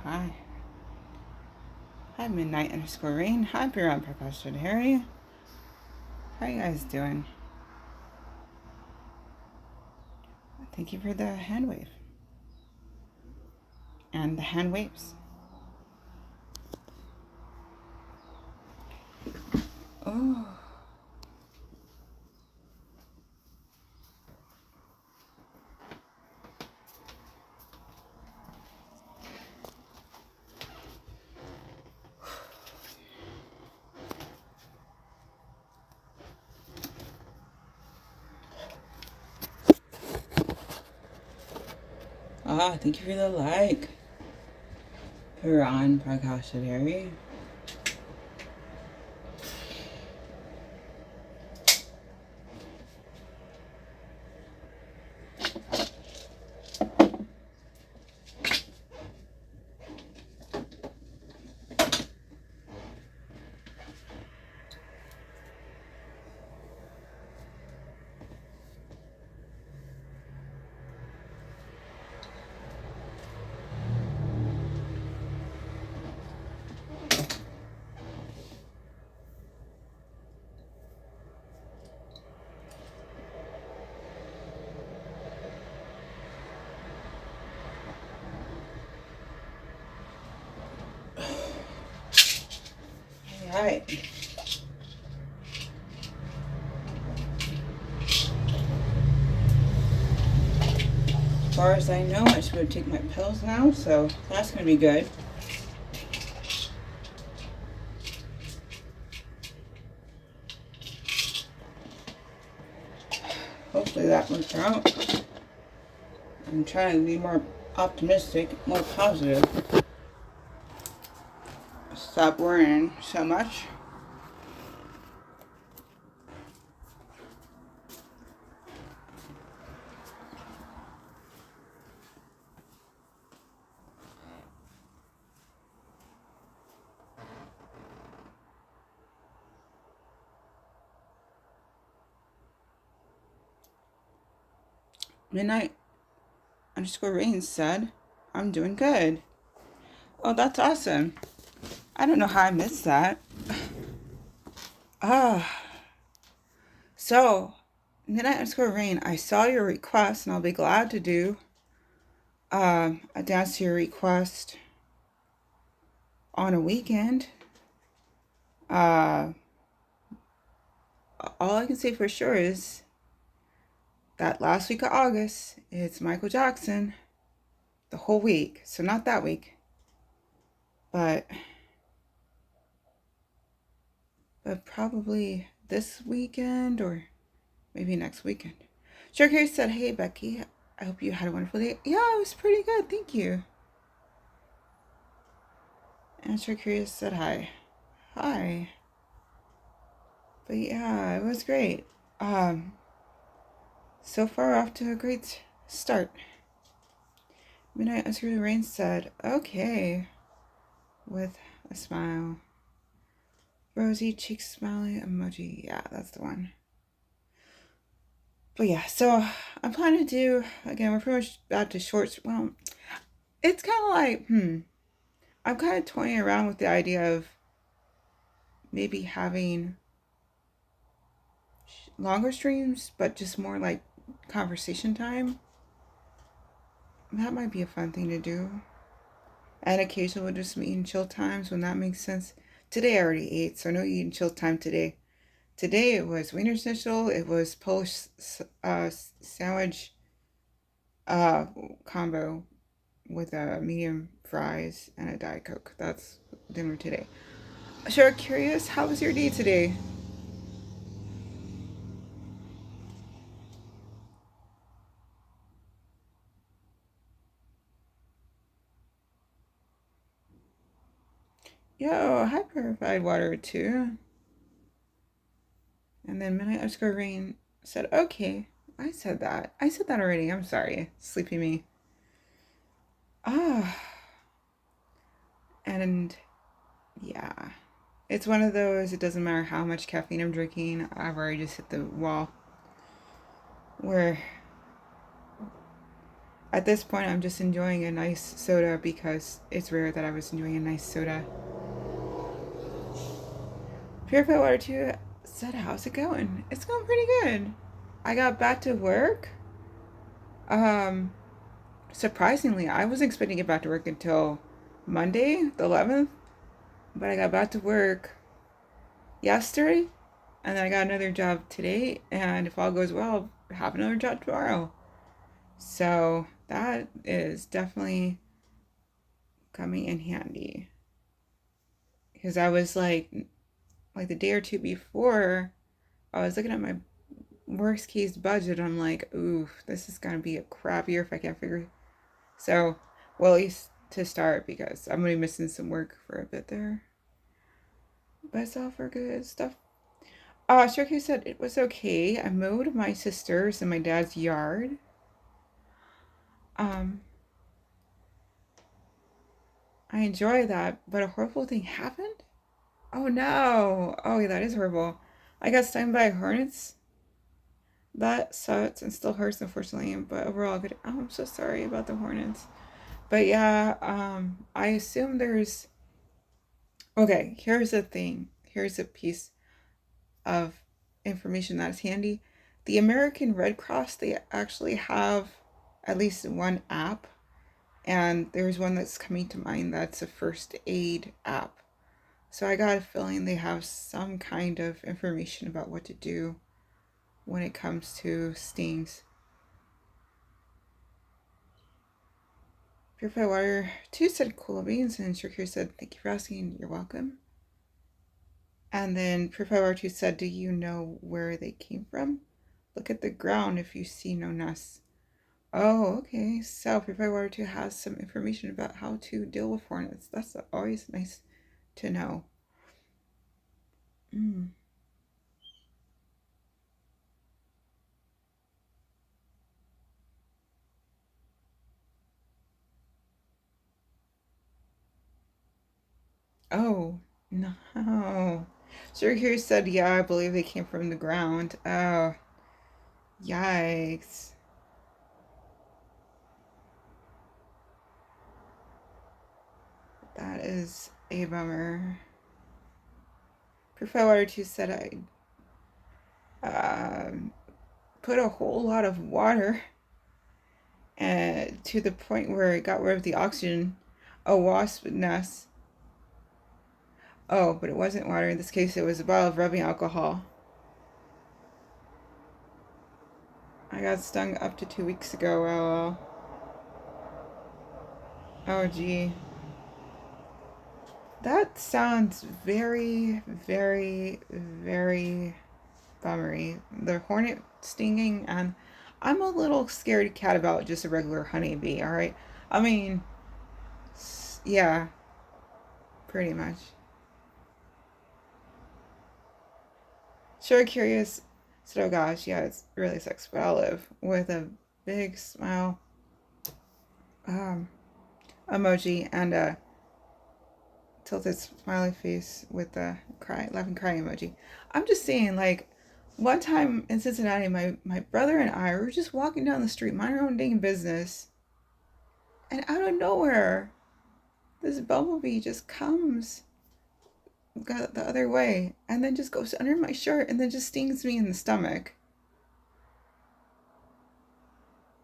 Hi. Hi, Midnight_Rain. Hi, Piran Prakash and Harry. How you guys doing? Thank you for the hand wave. And the hand waves. Oh. Thank you for the like. Piran Prakash and Harry. Hi. As far as I know, I should go take my pills now, so that's gonna be good. Hopefully that works out. I'm trying to be more optimistic, more positive. Stop worrying so much. Midnight_Rain said, I'm doing good. Oh, that's awesome. I don't know how I missed that. So, Midnight_Rain, I saw your request and I'll be glad to do a dance to your request on a weekend. All I can say for sure is that last week of August, it's Michael Jackson the whole week. So not that week, but probably this weekend or maybe next weekend. Sharkary said, hey, Becky, I hope you had a wonderful day. Yeah, it was pretty good. Thank you. And Sharkary said, hi. Hi. But yeah, it was great. So far off to a great start. Midnight_Rain said, okay, with a smile. Rosy cheek smiley emoji. Yeah, that's the one. But yeah, so I'm planning to do, again, we're pretty much about to shorts. Well, it's kind of like, I'm kind of toying around with the idea of maybe having longer streams, but just more like conversation time. That might be a fun thing to do. And occasionally we'll just meet in chill times when that makes sense. Today I already ate, so no eating chill time today. Today it was Wiener Schnitzel, it was Polish sandwich combo with medium fries and a Diet Coke. That's dinner today. Sure, curious, how was your day today? Yo, hi purified water too. And then Midnight_Rain said, okay. I said that. I said that already. I'm sorry. Sleepy me. And yeah. It's one of those, it doesn't matter how much caffeine I'm drinking. I've already just hit the wall. Where At this point, I'm just enjoying a nice soda because it's rare that I was enjoying a nice soda. Purified Water 2 said, how's it going? It's going pretty good. I got back to work. Um, Surprisingly, I wasn't expecting to get back to work until Monday, the 11th. But I got back to work yesterday. And then I got another job today. And if all goes well, I'll have another job tomorrow. So that is definitely coming in handy. Because I was like the day or two before, I was looking at my worst case budget. I'm like, ooh, this is gonna be a crap year if I can't figure. So, well, at least to start, because I'm gonna be missing some work for a bit there. But it's all for good stuff. Sharky said it was okay. I mowed my sister's and my dad's yard. Um, I enjoy that, but a horrible thing happened. Oh no! Oh yeah, that is horrible. I got stung by hornets. That sucks and still hurts, unfortunately. But overall, good. Oh, I'm so sorry about the hornets. But yeah, I assume there's. Okay, here's the thing. Here's a piece of information that's handy. The American Red Cross, they actually have at least one app, and there's one that's coming to mind that's a first aid app. So I got a feeling they have some kind of information about what to do when it comes to stings. Purified Water 2 said cool beans, and Shakir said, thank you for asking, you're welcome. And then Purified Water 2 said, do you know where they came from? Look at the ground if you see no nests. Oh, okay. So Purified Water 2 has some information about how to deal with hornets. That's always nice to know. Oh, no. Shakir said, yeah, I believe they came from the ground. Oh, yikes. That is a bummer. Purified Water 2 said I put a whole lot of water to the point where it got rid of the oxygen. A wasp nest. Oh, but it wasn't water. In this case, it was a bottle of rubbing alcohol. I got stung up to 2 weeks ago. LOL. Oh, gee. That sounds very, very, very bummery. The hornet stinging, and I'm a little scared cat about just a regular honeybee, alright? I mean, yeah, pretty much. Sure curious. So, oh gosh, yeah, it really sucks, but I'll live with a big smile um, emoji and a tilted smiley face with the laughing crying emoji. I'm just saying, like, one time in Cincinnati, my brother and I were just walking down the street, minding our own dang business, and out of nowhere, this bumblebee just comes the other way and then just goes under my shirt and then just stings me in the stomach.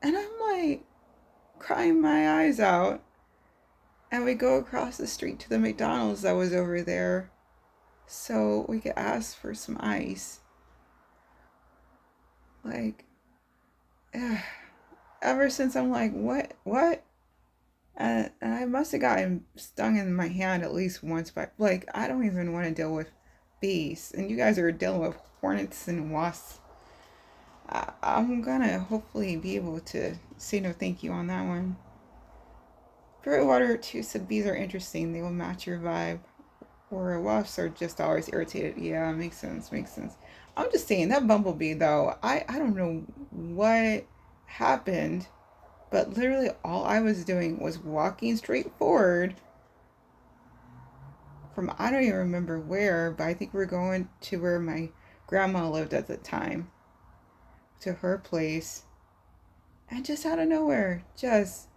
And I'm like crying my eyes out. And we go across the street to the McDonald's that was over there so we could ask for some ice. Like, ever since I'm like, what? And I must have gotten stung in my hand at least once by, like, I don't even want to deal with bees. And you guys are dealing with hornets and wasps. I'm gonna hopefully be able to say no thank you on that one. Pure Water 2 said bees are interesting. They will match your vibe. Or wasps are just always irritated. Yeah, makes sense, makes sense. I'm just saying, that bumblebee, though, I don't know what happened, but literally all I was doing was walking straight forward from, I don't even remember where, but I think we're going to where my grandma lived at the time, to her place. and just out of nowhere, just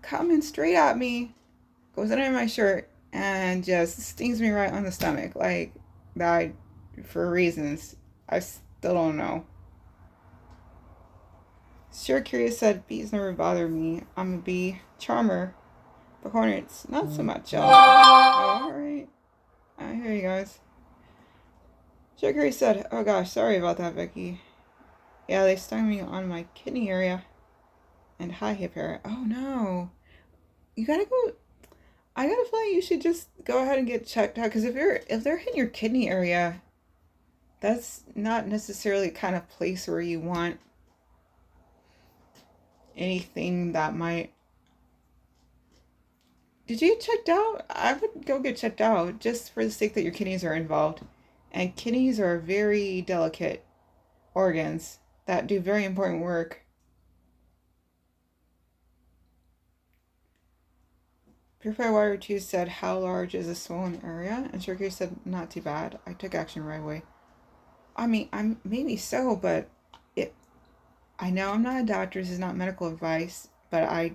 coming straight at me, goes under my shirt, and just stings me right on the stomach. Like, that, for reasons I still don't know. Sure Curious said, bees never bother me. I'm a bee charmer. But hornets, not so much, y'all. Alright. I hear you guys. Sure Curious said, oh gosh, sorry about that, Becky. Yeah, they stung me on my kidney area and high hip area. Oh no. You gotta go. I gotta feel like you should just go ahead and get checked out. Because if they're hitting your kidney area, that's not necessarily the kind of place where you want anything that might. Did you get checked out? I would go get checked out just for the sake that your kidneys are involved. And kidneys are very delicate organs that do very important work. Purified Water 2 said, how large is a swollen area? And Shirky said, not too bad. I took action right away. I mean, I'm maybe so, but I know I'm not a doctor. This is not medical advice, but I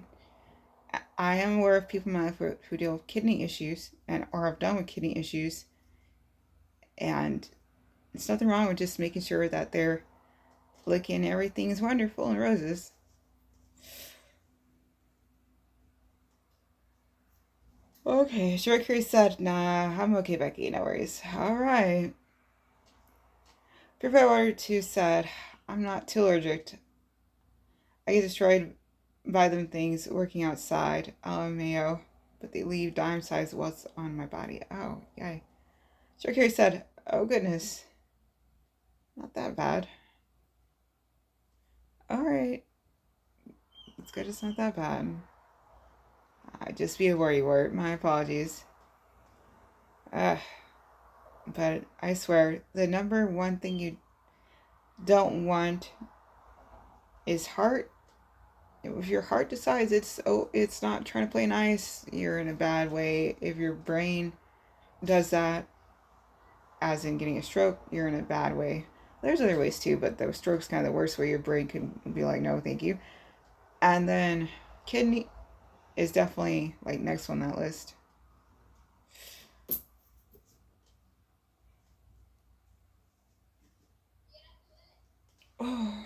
am aware of people in my life who deal with kidney issues or have done with kidney issues, and it's nothing wrong with just making sure that they're looking everything is wonderful and roses. Okay, Shirky said, nah, I'm okay, Becky, no worries. All right. Purified Water 2 said, I'm not too allergic. I get destroyed by them things working outside. LMAO. But they leave dime-sized welts on my body. Oh, yay. Sure said, oh goodness. Not that bad. Alright. It's good it's not that bad. I just be a worrywart. My apologies. But I swear, the number one thing you don't want is heart. If your heart decides it's not trying to play nice, you're in a bad way. If your brain does that, as in getting a stroke, you're in a bad way. There's other ways too, but the stroke's kind of the worst way. Your brain could be like, no, thank you. And then kidney is definitely like next on that list. Oh.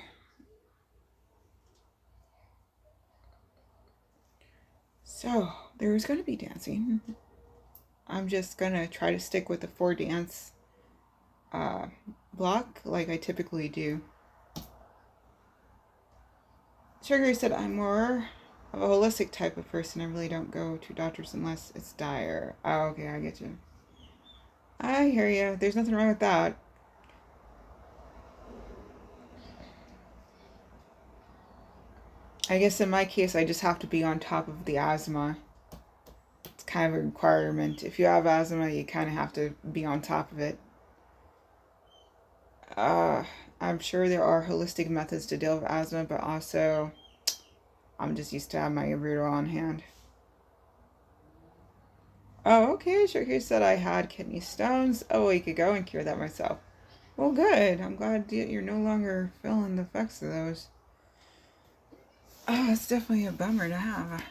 So, there's going to be dancing. I'm just going to try to stick with the 4 dance block like I typically do. Sugar said, I'm more of a holistic type of person. I really don't go to doctors unless it's dire. Oh, okay, I get you. I hear you. There's nothing wrong with that. I guess in my case, I just have to be on top of the asthma. It's kind of a requirement. If you have asthma, you kind of have to be on top of it. I'm sure there are holistic methods to deal with asthma, but also I'm just used to having my Adhere on hand. Oh, okay. Sure said I had kidney stones a week ago and cured that myself. Well, good. I'm glad you're no longer feeling the effects of those. Oh, it's definitely a bummer to have.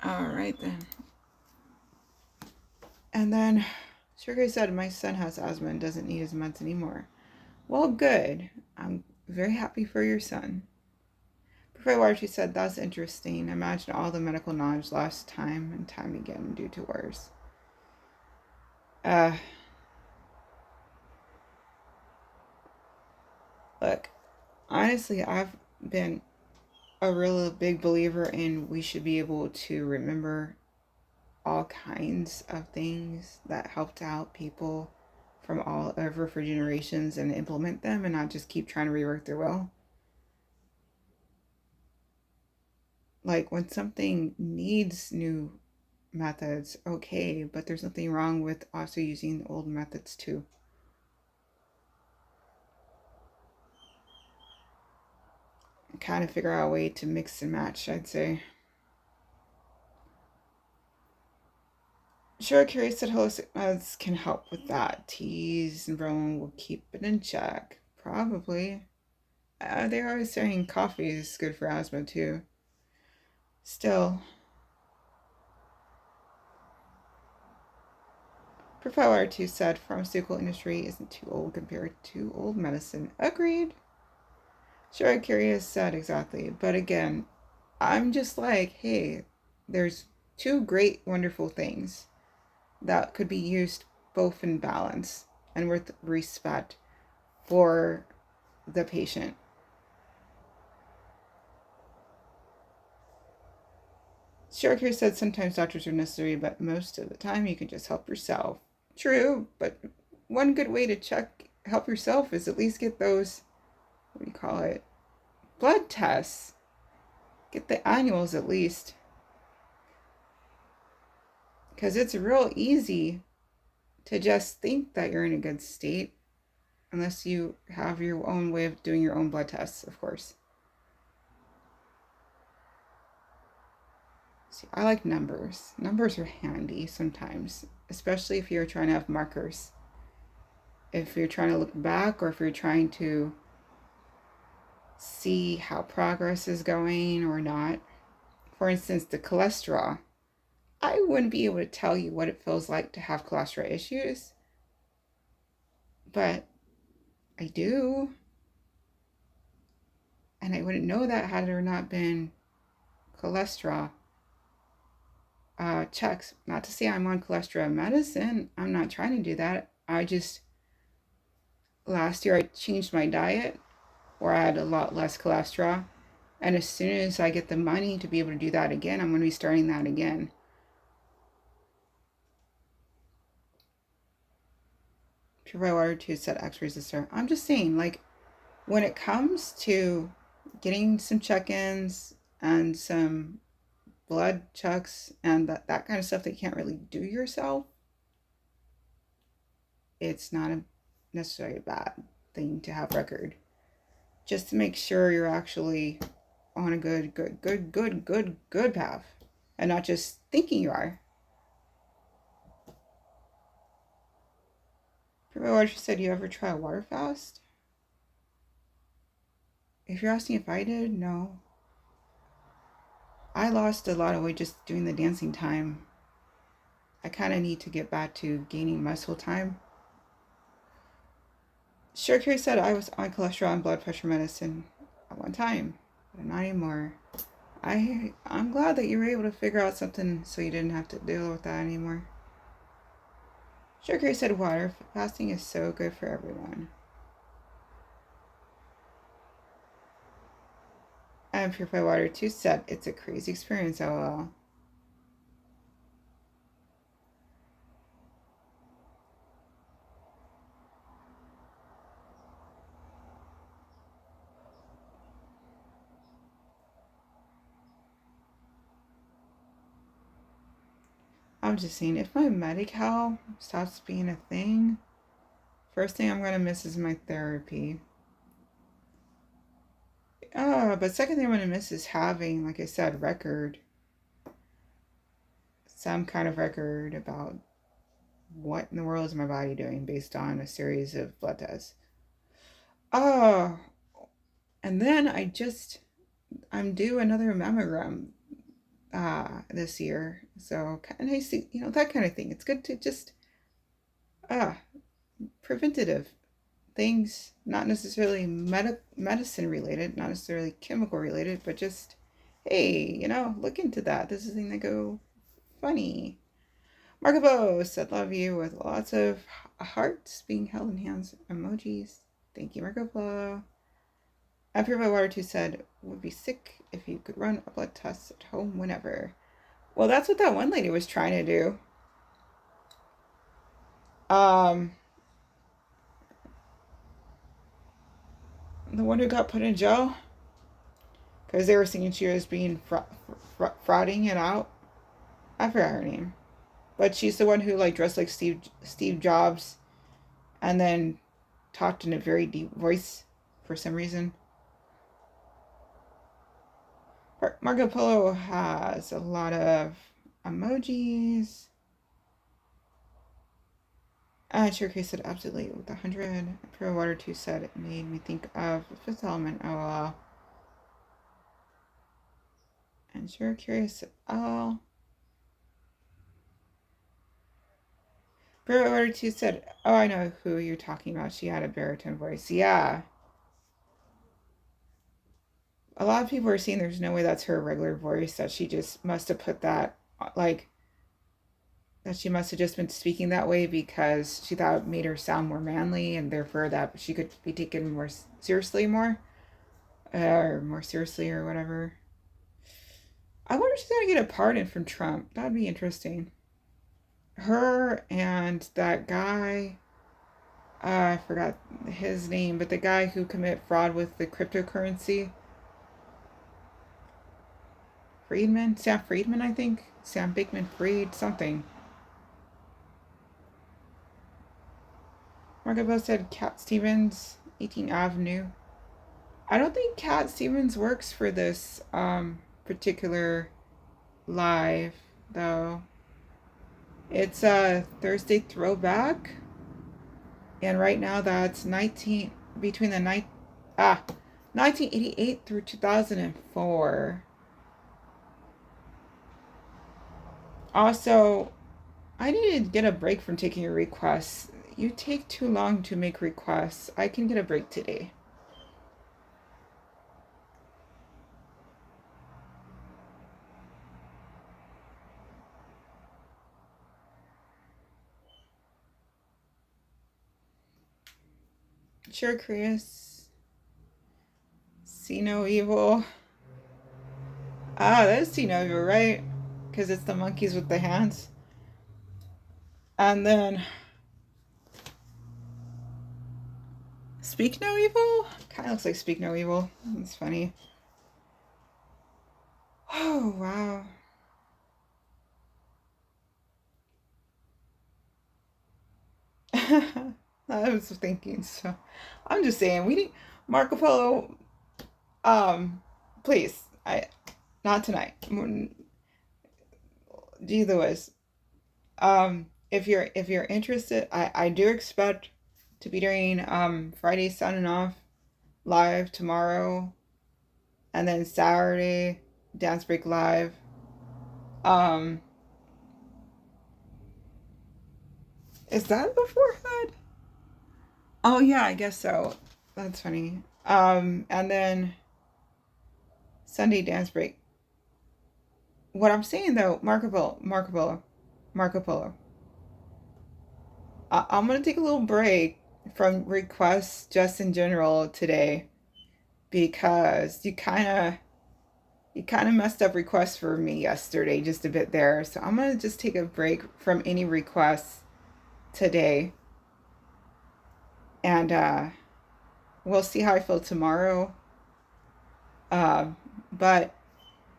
Alright then. And then Sugar said my son has asthma and doesn't need his meds anymore. Well, good. I'm very happy for your son. Before I she said, that's interesting. Imagine all the medical knowledge lost time and time again due to wars. Look, honestly, I've been a real big believer in we should be able to remember all kinds of things that helped out people from all over for generations and implement them and not just keep trying to rework their will. Like when something needs new methods, okay, but there's nothing wrong with also using old methods too. kind of figure out a way to mix and match, I'd say. Sure, curious that holistic meds can help with that. Teas and bromelain will keep it in check. Probably. They're always saying coffee is good for asthma too. Still. Profile R2 said pharmaceutical industry isn't too old compared to old medicine. Agreed. Sure, curious said exactly. But again, I'm just like, hey, there's two great, wonderful things that could be used both in balance and with respect for the patient. Sharker said sometimes doctors are necessary, but most of the time you can just help yourself. True, but one good way to help yourself is at least get those, what do you call it, blood tests. Get the annuals at least. Because it's real easy to just think that you're in a good state, unless you have your own way of doing your own blood tests, of course. See, I like numbers. Numbers are handy sometimes, especially if you're trying to have markers. If you're trying to look back, or if you're trying to see how progress is going or not. For instance, the cholesterol. I wouldn't be able to tell you what it feels like to have cholesterol issues, but I do. And I wouldn't know that had there not been cholesterol checks. Not to say I'm on cholesterol medicine. I'm not trying to do that. Last year I changed my diet where I had a lot less cholesterol. And as soon as I get the money to be able to do that again, I'm going to be starting that again. Pure water to set X-rays to start. I'm just saying, like, when it comes to getting some check-ins and some blood checks and that kind of stuff that you can't really do yourself, it's not necessarily a bad thing to have record. Just to make sure you're actually on a good path and not just thinking you are. What she said, you ever try a water fast? If you're asking if I did, no. I lost a lot of weight just doing the dancing time. I kind of need to get back to gaining muscle time. Sherry said I was on cholesterol and blood pressure medicine at one time, but not anymore. I'm glad that you were able to figure out something so you didn't have to deal with that anymore. Sherry said water fasting is so good for everyone. And Purified Water 2 said it's a crazy experience, lol. I'm just saying, if my Medi-Cal stops being a thing, first thing I'm going to miss is my therapy. But second thing I'm going to miss is having, like I said, record. Some kind of record about what in the world is my body doing based on a series of blood tests. And then I'm due another mammogram this year. So kind of, that kind of thing. It's good to just preventative things, not necessarily medicine related, not necessarily chemical related, but just, hey, look into that. This is a thing that go funny. Marco Bo said love you with lots of hearts being held in hands emojis. Thank you, Marco Bo. And Pure Water 2 said would be sick if you could run a blood test at home whenever. Well, that's what that one lady was trying to do. The one who got put in jail because they were thinking she was being frauding it out. I forgot her name, but she's the one who dressed like Steve Jobs, and then talked in a very deep voice for some reason. Marco Polo has a lot of emojis. Cherokee said absolutely with 100. Pure Water 2 said it made me think of the Fifth Element. Oh, and sure curious. Oh. Pure Water 2 said, oh, I know who you're talking about. She had a baritone voice. Yeah. A lot of people are saying there's no way that's her regular voice, that she just must have put that, like, that she must have just been speaking that way because she thought it made her sound more manly and therefore that she could be taken more seriously or more seriously or whatever. I wonder if she's going to get a pardon from Trump. That'd be interesting. Her and that guy, I forgot his name, but the guy who committed fraud with the cryptocurrency. Sam Friedman, I think. Sam Bankman-Fried, something. Marco Bell said Cat Stevens, 18th Avenue. I don't think Cat Stevens works for this particular live, though. It's a Thursday Throwback, and right now that's between the 1988 through 2004. Also, I need to get a break from taking your requests. You take too long to make requests. I can get a break today. Sure, Chris. See no evil. Ah, that is see no evil, right? Because it's the monkeys with the hands. And then Speak No Evil? Kind of looks like Speak No Evil. It's funny. Oh, wow. I was thinking, so I'm just saying, we need Marco Polo, please, not tonight. Gee Lewis, if you're interested, I do expect to be doing Friday signing off live tomorrow, and then Saturday dance break live. Is that the forehead? Oh yeah, I guess so. That's funny. And then Sunday dance break. What I'm saying though, Marco Polo. I'm gonna take a little break from requests just in general today because you kind of messed up requests for me yesterday just a bit there. So I'm gonna just take a break from any requests today, and we'll see how I feel tomorrow. But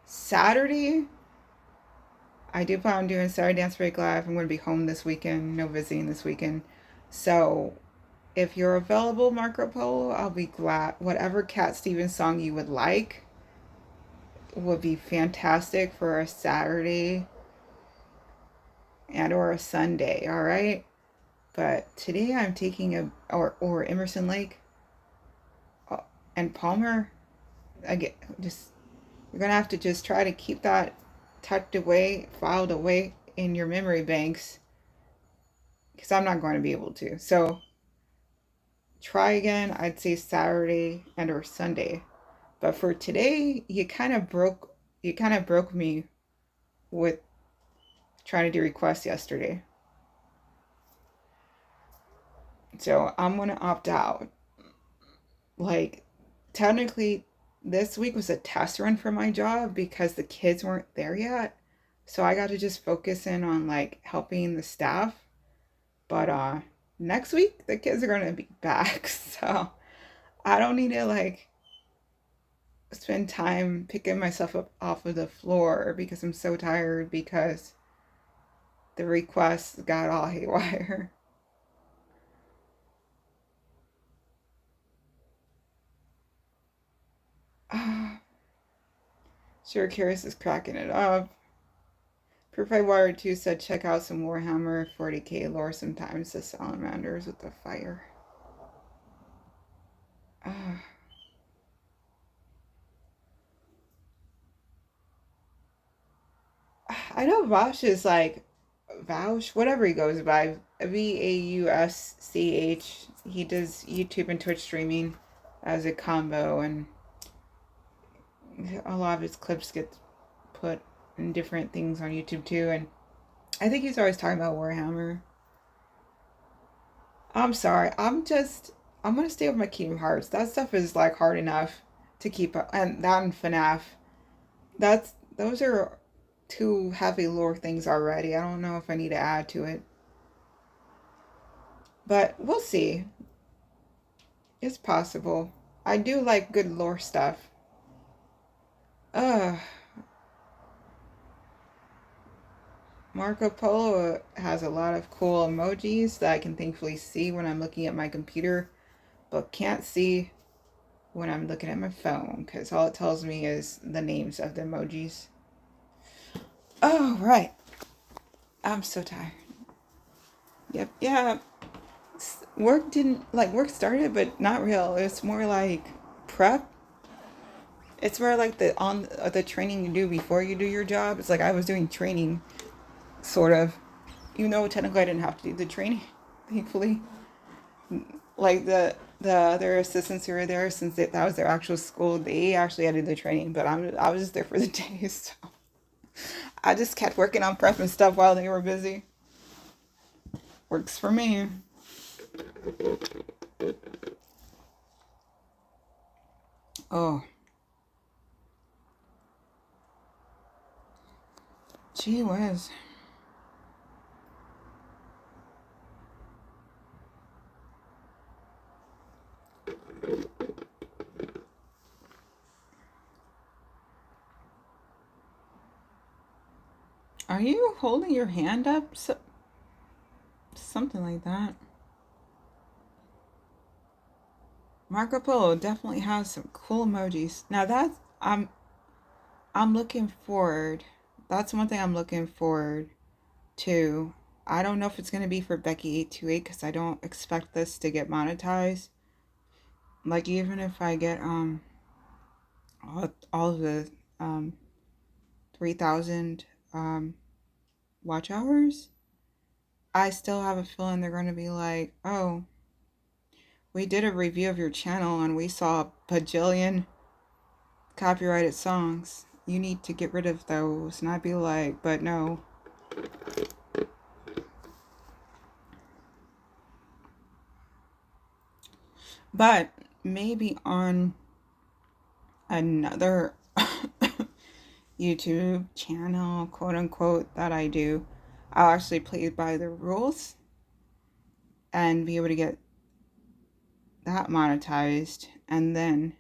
Saturday, I do plan on doing Saturday Dance Break Live. I'm going to be home this weekend, no visiting this weekend. So if you're available, Marco Polo, I'll be glad. Whatever Cat Stevens song you would like would be fantastic for a Saturday and or a Sunday, all right? But today I'm taking or Emerson Lake and Palmer. You're going to have to just try to keep that tucked away, filed away in your memory banks, because I'm not going to be able to. So try again. I'd say Saturday and or Sunday. But for today, you kind of broke me with trying to do requests yesterday. So I'm going to opt out. Like, technically, this week was a test run for my job because the kids weren't there yet. So I got to just focus in on like helping the staff. But next week the kids are gonna be back. So I don't need to like spend time picking myself up off of the floor because I'm so tired because the requests got all haywire. Sure, Karis is cracking it up. Purified Water 2 said check out some Warhammer 40k lore sometimes. The salamanders with the fire. I know Vaush is like Vaush, whatever he goes by. Vausch. He does YouTube and Twitch streaming as a combo, and a lot of his clips get put in different things on YouTube too. And I think he's always talking about Warhammer. I'm sorry. I'm gonna stay with my Kingdom Hearts. That stuff is like hard enough to keep up, and that and FNAF. Those are two heavy lore things already. I don't know if I need to add to it, but we'll see. It's possible. I do like good lore stuff. Uh, Marco Polo has a lot of cool emojis that I can thankfully see when I'm looking at my computer, but can't see when I'm looking at my phone because all it tells me is the names of the emojis. Oh, right. I'm so tired. Yep, yeah. Work started, but not real. It's more like prep. It's more like the training you do before you do your job. It's like I was doing training, sort of. Even though technically I didn't have to do the training, thankfully. Like the other assistants who were there, since that was their actual school, they actually had to do the training. But I was just there for the day, so I just kept working on prep and stuff while they were busy. Works for me. Oh. Gee whiz. Are you holding your hand up? Something like that. Marco Polo definitely has some cool emojis. Now that's I'm looking forward. That's one thing I'm looking forward to. I don't know if it's gonna be for Becky828 because I don't expect this to get monetized. Like even if I get all of the 3,000 watch hours, I still have a feeling they're gonna be like, oh, we did a review of your channel and we saw a bajillion copyrighted songs. You need to get rid of those. And I'd be like, but no. But maybe on another YouTube channel, quote unquote, that I do, I'll actually play by the rules and be able to get that monetized, and then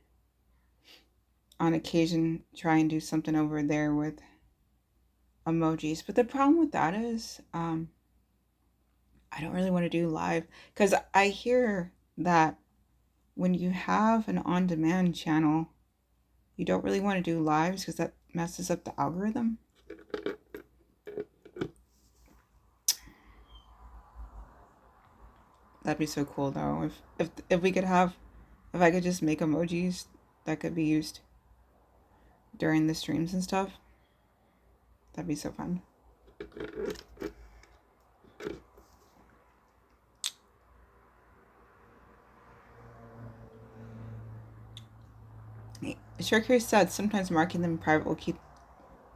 on occasion try and do something over there with emojis. But the problem with that is I don't really want to do live because I hear that when you have an on-demand channel, you don't really want to do lives because that messes up the algorithm. That'd be so cool though. If we could have, if I could just make emojis that could be used during the streams and stuff, that'd be so fun. Sharkiri said sometimes marking them private will keep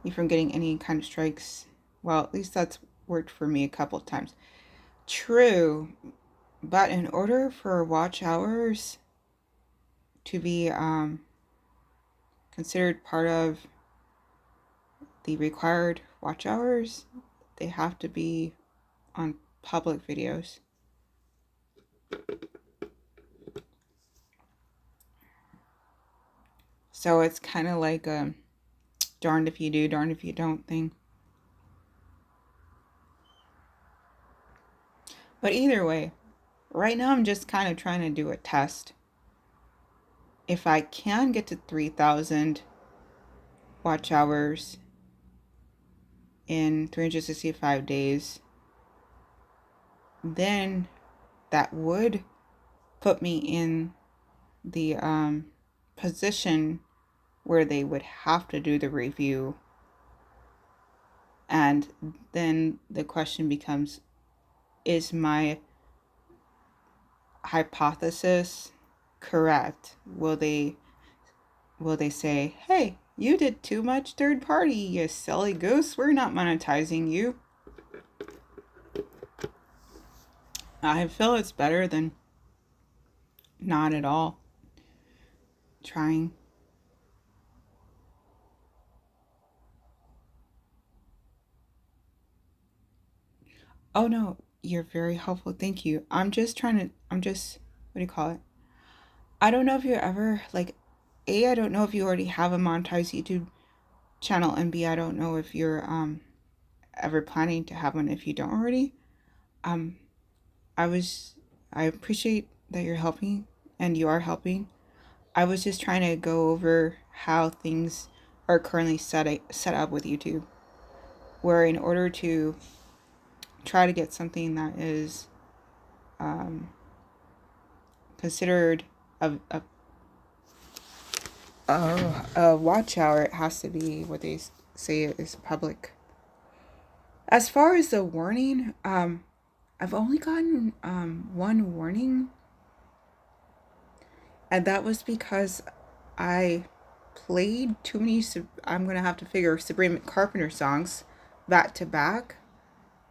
you from getting any kind of strikes. Well, at least that's worked for me a couple of times. True, but in order for watch hours to be considered part of the required watch hours, they have to be on public videos. So it's kind of like a darned if you do, darned if you don't thing. But either way, right now I'm just kind of trying to do a test. If I can get to 3,000 watch hours in 365 days, then that would put me in the position where they would have to do the review. And then the question becomes, is my hypothesis correct? Will they say, hey, you did too much third party, you silly goose, we're not monetizing you? I feel it's better than not at all trying. Oh no, you're very helpful. Thank you. I'm just, what do you call it? I don't know if you're ever, like, A, I don't know if you already have a monetized YouTube channel, and B, I don't know if you're ever planning to have one if you don't already. Um, I appreciate that you're helping, and you are helping. I was just trying to go over how things are currently set up with YouTube, where in order to try to get something that is considered a watch hour, it has to be what they say is public. As far as the warning, I've only gotten one warning, and that was because I played too many, I'm going to have to figure, Sabrina Carpenter songs back to back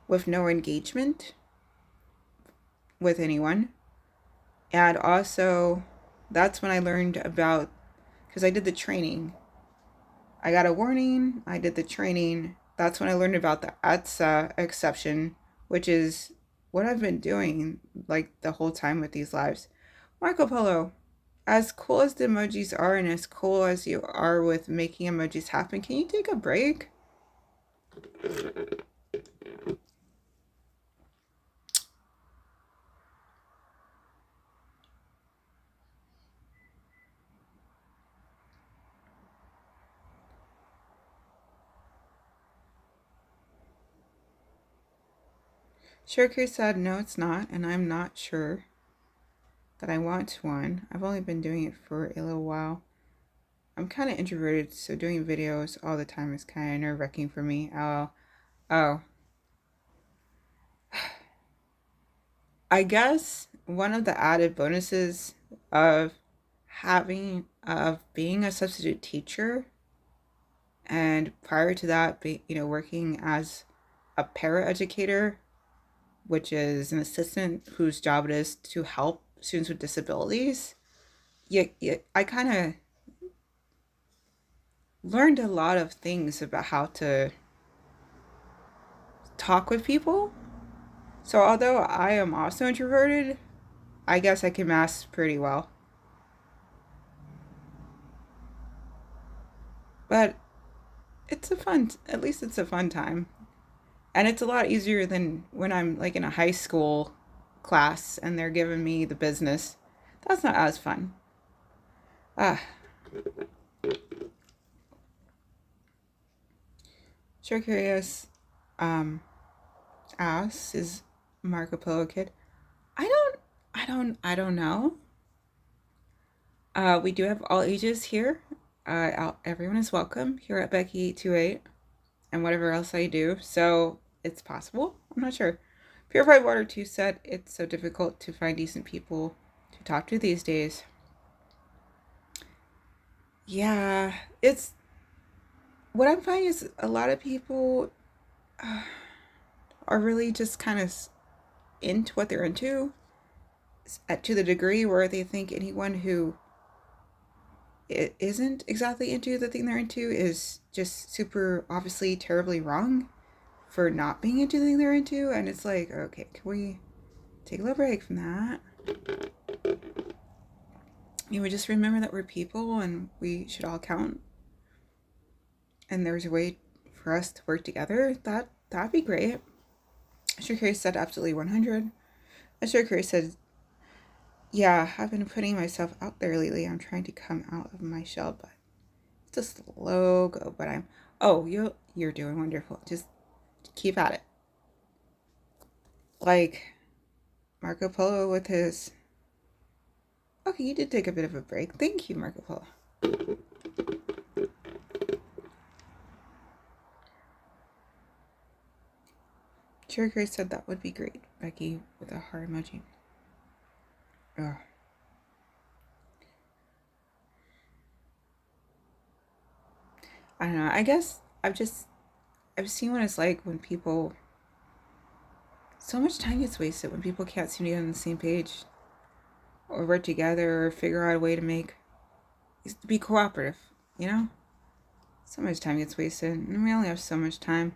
with no engagement with anyone. And also, that's when I learned about, because I did the training. I got a warning, I did the training. That's when I learned about the EDSA exception, which is what I've been doing like the whole time with these lives. Marco Polo, as cool as the emojis are and as cool as you are with making emojis happen, can you take a break? Shurikuri said, no, it's not, and I'm not sure that I want one. I've only been doing it for a little while. I'm kind of introverted, so doing videos all the time is kind of nerve-wracking for me. Oh. I guess one of the added bonuses of being a substitute teacher, and prior to that, working as a paraeducator, which is an assistant whose job it is to help students with disabilities. I kind of learned a lot of things about how to talk with people. So although I am also introverted, I guess I can mask pretty well. But at least it's a fun time. And it's a lot easier than when I'm like in a high school class and they're giving me the business. That's not as fun. Sure curious. Asks, is Marco Polo kid? I don't know. We do have all ages here. Everyone is welcome here at Becky828 and whatever else I do. So it's possible. I'm not sure. Purified Water 2 said it's so difficult to find decent people to talk to these days. Yeah, it's what I'm finding is a lot of people are really just kind of into what they're into, to the degree where they think anyone who isn't exactly into the thing they're into is just super obviously terribly wrong for not being into the thing they're into. And it's like, okay, can we take a little break from that? We just remember that we're people and we should all count, and there's a way for us to work together. That'd be great. Shurikuri said absolutely 100. Shurikuri said, yeah, I've been putting myself out there lately. I'm trying to come out of my shell, but It's a slow go, but oh, you're doing wonderful. Just keep at it. Like Marco Polo with his... Okay, you did take a bit of a break. Thank you, Marco Polo. Cherry Grace said that would be great. Becky with a heart emoji. Ugh. I don't know. I guess I've seen what it's like when people... So much time gets wasted when people can't seem to get on the same page. Or work together or figure out a way to be cooperative, you know? So much time gets wasted, and we only have so much time.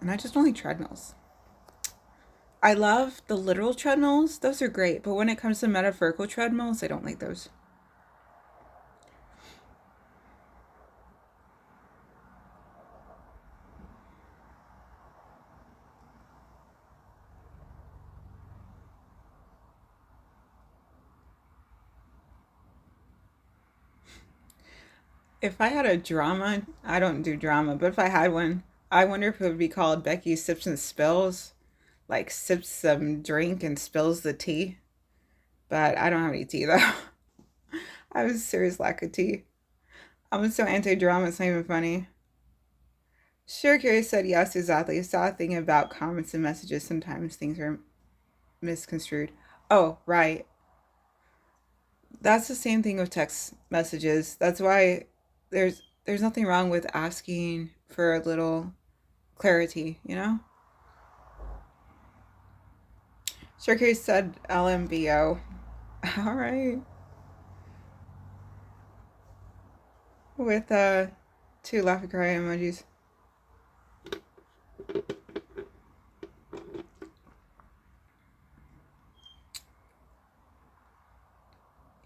And I just don't like treadmills. I love the literal treadmills. Those are great. But when it comes to metaphorical treadmills, I don't like those. If I had a drama, I don't do drama, but if I had one, I wonder if it would be called Becky Sips and Spills. Like sips some drink and spills the tea. But I don't have any tea though. I have a serious lack of tea. I'm so anti-drama, it's not even funny. Sure, Carrie said yes, exactly. A sad thing about comments and messages, sometimes things are misconstrued. Oh, right. That's the same thing with text messages. That's why there's nothing wrong with asking for a little clarity, you know? Sure, Carrie said LMBO. All right. With two laughing cry emojis.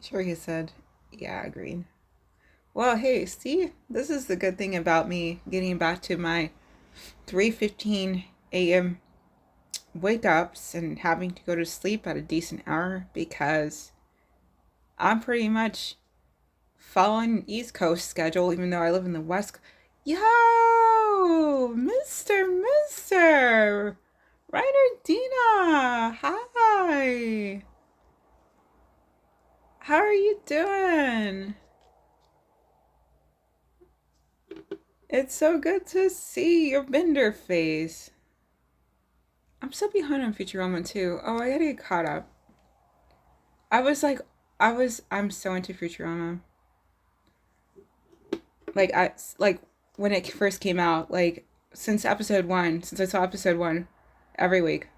Sure, he said, yeah, agreed. Well, hey, see, this is the good thing about me getting back to my 3:15 a.m. wake ups and having to go to sleep at a decent hour, because I'm pretty much following East Coast schedule, even though I live in the West. Yo, Mister Reiner Dina, hi. How are you doing? It's so good to see your Bender face. I'm so behind on Futurama too. Oh, I gotta get caught up. I'm so into Futurama. Like when it first came out, like since I saw episode 1 every week.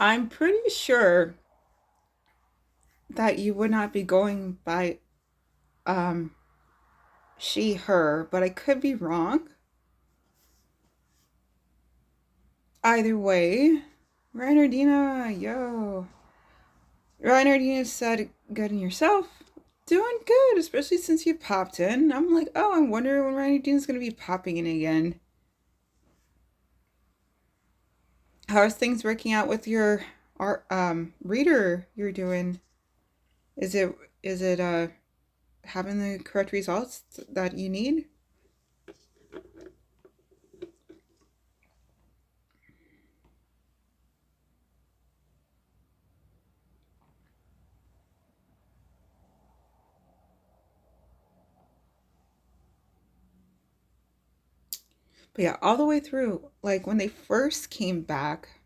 I'm pretty sure that you would not be going by she, her, but I could be wrong. Either way, Reinardina, yo. Reinardina said, good in yourself. Doing good, especially since you popped in. I'm like, oh, I wonder when Reinardina's going to be popping in again. How's things working out with your art reader you're doing? Is it having the correct results that you need? But yeah, all the way through, like when they first came back,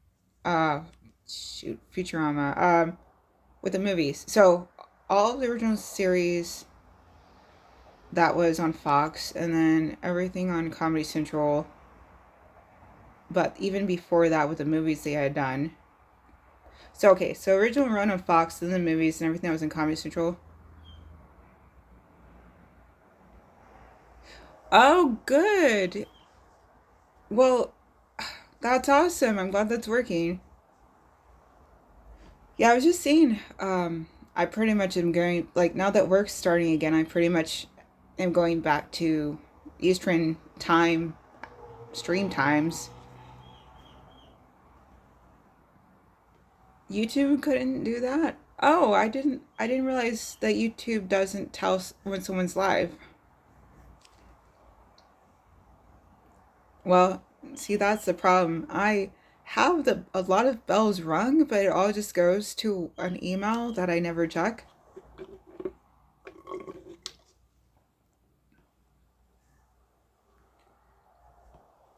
Futurama, with the movies. So all of the original series that was on Fox, and then everything on Comedy Central. But even before that, with the movies they had done. So okay, so original run on Fox, then the movies and everything that was in Comedy Central. Oh, good. Well, that's awesome. I'm glad that's working. Yeah, I was just saying, I pretty much am going, like, now that work's starting again, I pretty much am going back to Eastern time, stream times. YouTube couldn't do that? Oh, I didn't realize that YouTube doesn't tell when someone's live. Well, see, that's the problem. I have a lot of bells rung, but it all just goes to an email that I never check.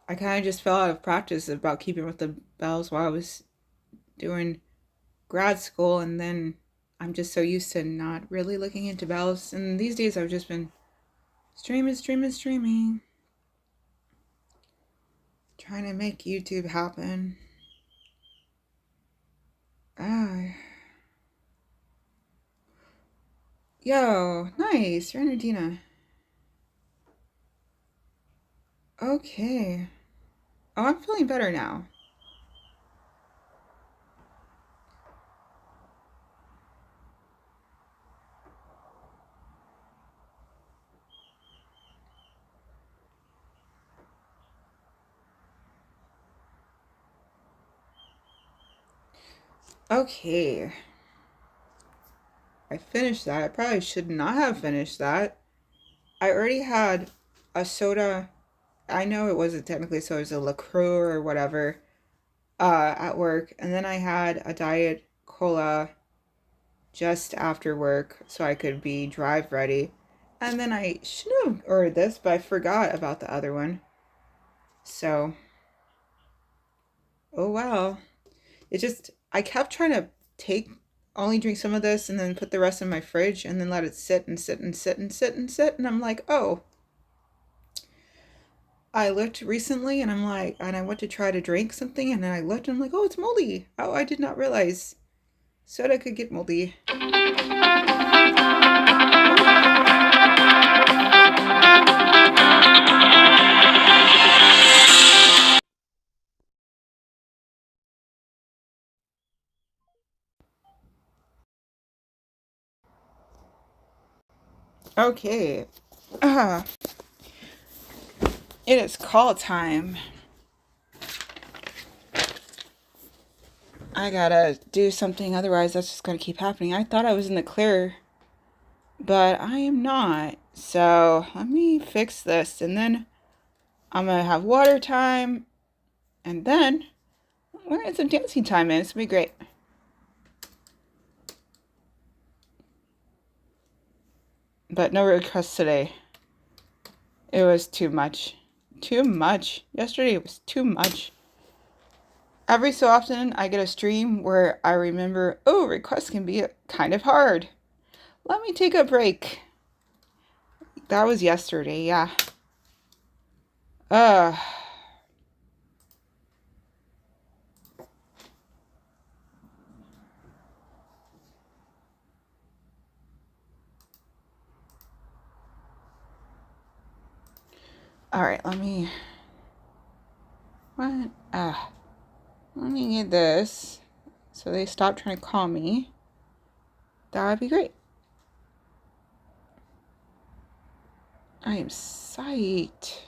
I kind of just fell out of practice about keeping with the bells while I was doing grad school, and then I'm just so used to not really looking into bells. And these days I've just been streaming, trying to make YouTube happen. Ah, yo, nice, Renardina. Okay. Oh, I'm feeling better now. Okay. I finished that. I probably should not have finished that. I already had a soda. I know it wasn't technically soda, it was a LaCroix or whatever at work. And then I had a diet cola just after work so I could be drive ready. And then I should have ordered this, but I forgot about the other one. So, oh well. It just, I kept trying to only drink some of this and then put the rest in my fridge and then let it sit and sit and sit and sit and sit. And I'm like, oh. I looked recently and I'm like, and I went to try to drink something and then I looked and I'm like, oh, it's moldy. Oh, I did not realize soda could get moldy. Okay. Uh, it is call time. I gotta do something, otherwise that's just gonna keep happening. I thought I was in the clear, but I am not. So let me fix this and then I'm gonna have water time and then we're gonna get some dancing time in. It's gonna be great. But no requests today. It was too much. Too much. Yesterday it was too much. Every so often I get a stream where I remember, oh, requests can be kind of hard. Let me take a break. That was yesterday, yeah. Alright, let me... What? Let me get this. So they stop trying to call me. That would be great. I am psyched.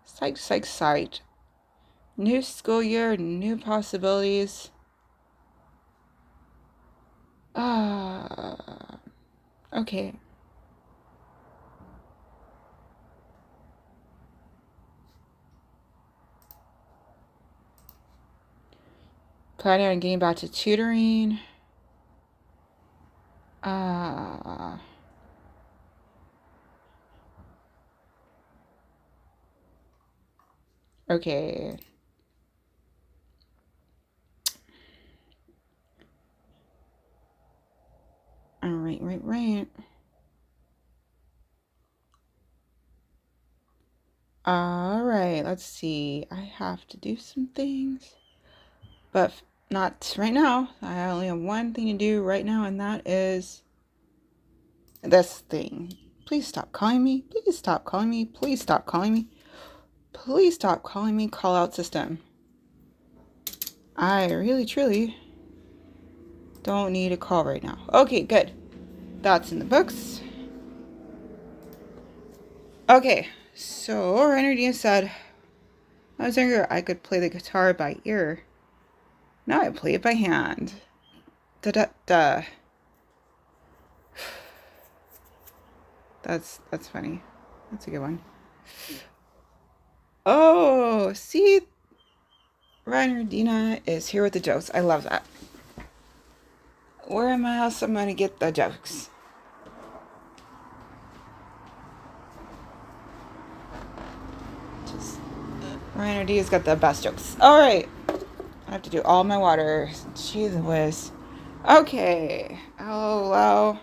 Psyched. New school year, new possibilities. Okay. Planning on getting back to tutoring. Okay. Right. Alright, let's see. I have to do some things. But not right now. I only have one thing to do right now, and that is this thing. Please stop calling me. Please stop calling me. Please stop calling me. Please stop calling me. Call out system. I really, truly don't need a call right now. Okay, good. That's in the books. Okay, so Renardina said, I was younger, I could play the guitar by ear. Now I play it by hand. Da da da. That's funny. That's a good one. Oh, see, Reiner Dina is here with the jokes. I love that. Where in my house I'm gonna get the jokes? Reiner D has got the best jokes. All right, I have to do all my water. Jeez whiz. Okay. Oh wow.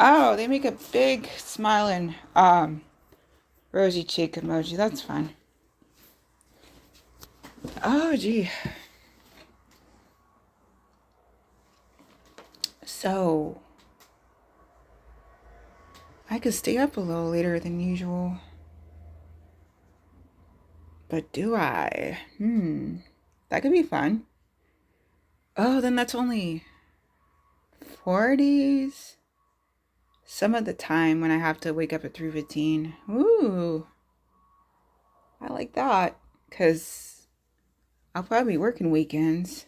Oh, they make a big smiling rosy cheek emoji. That's fun. Oh gee. So I could stay up a little later than usual. But do I? That could be fun. Oh, then that's only 4 days. Some of the time when I have to wake up at 3:15. Ooh. I like that. Because I'll probably be working weekends.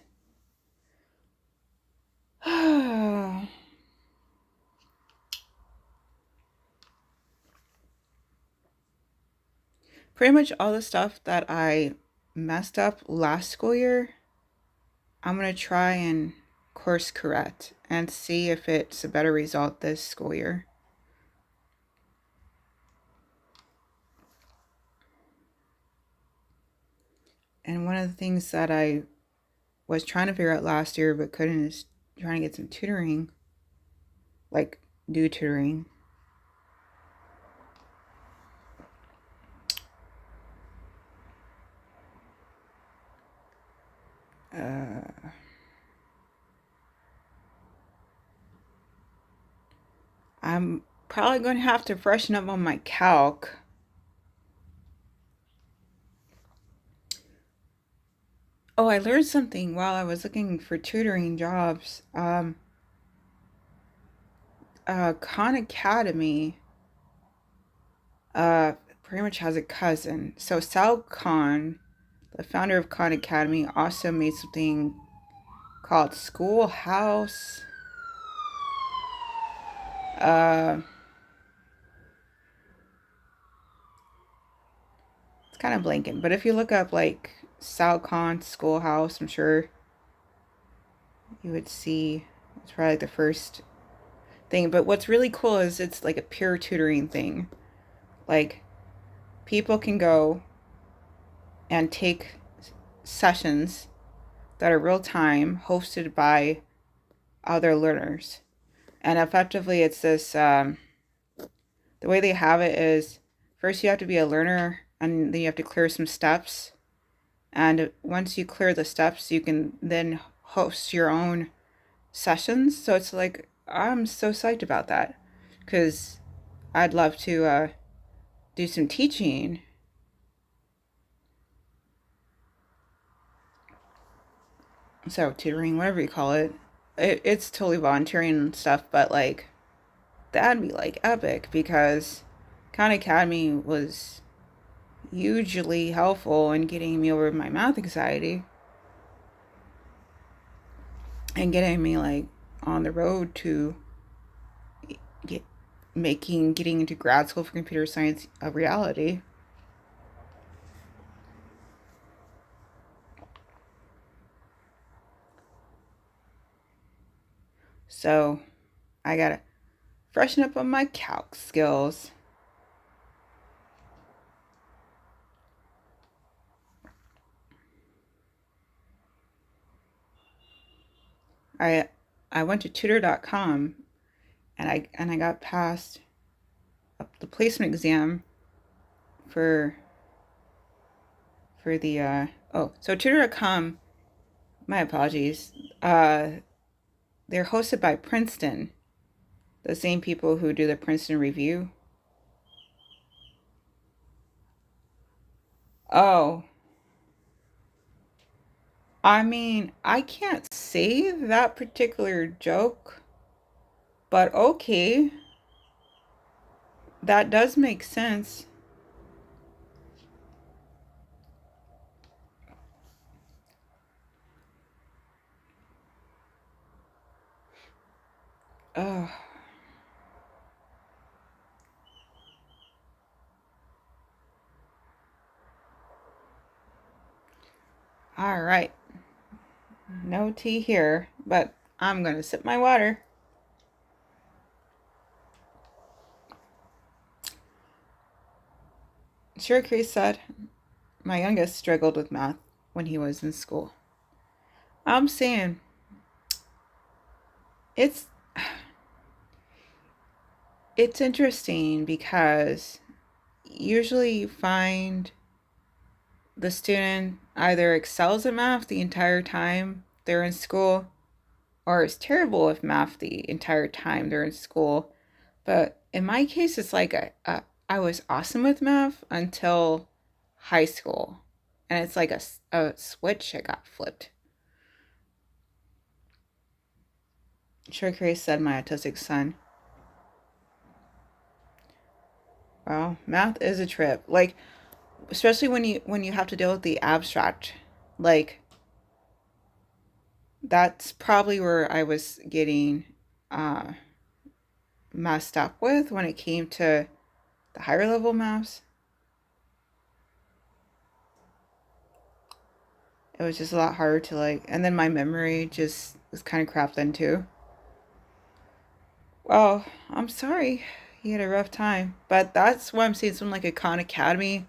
Pretty much all the stuff that I messed up last school year, I'm going to try and course correct and see if it's a better result this school year. And one of the things that I was trying to figure out last year but couldn't is trying to get some tutoring, like do tutoring. I'm probably going to have to freshen up on my calc. Oh, I learned something while I was looking for tutoring jobs. Khan Academy pretty much has a cousin. So Sal Khan, the founder of Khan Academy, also made something called Schoolhouse. It's kind of blanking, but if you look up like Sal Khan Schoolhouse, I'm sure you would see it's probably the first thing. But what's really cool is it's like a peer tutoring thing. Like people can go and take sessions that are real time, hosted by other learners. And effectively, it's this the way they have it is first you have to be a learner, and then you have to clear some steps. And once you clear the steps, you can then host your own sessions. So it's like, I'm so psyched about that because I'd love to do some teaching. So tutoring, whatever you call it. It's totally volunteering and stuff, but like that'd be like epic because Khan Academy was hugely helpful in getting me over my math anxiety and getting me like on the road to getting into grad school for computer science a reality. So I gotta freshen up on my calc skills. I went to tutor.com and I got passed the placement exam for the so tutor.com, my apologies, they're hosted by Princeton, the same people who do the Princeton Review. Oh, I mean, I can't say that particular joke, but okay, that does make sense. Oh. All right. No tea here, but I'm going to sip my water. Shirokuri said, my youngest struggled with math when he was in school. I'm saying, it's interesting because usually you find the student either excels at math the entire time they're in school or is terrible with math the entire time they're in school. But in my case, it's like I was awesome with math until high school. And it's like a switch that got flipped. Shirokuri said my autistic son. Well, math is a trip. Like, especially when you have to deal with the abstract. Like, that's probably where I was getting uh, messed up with when it came to the higher level maths. It was just a lot harder to like, and then my memory just was kind of crap then too. Well, I'm sorry he had a rough time, but that's why I'm saying something like a Khan Academy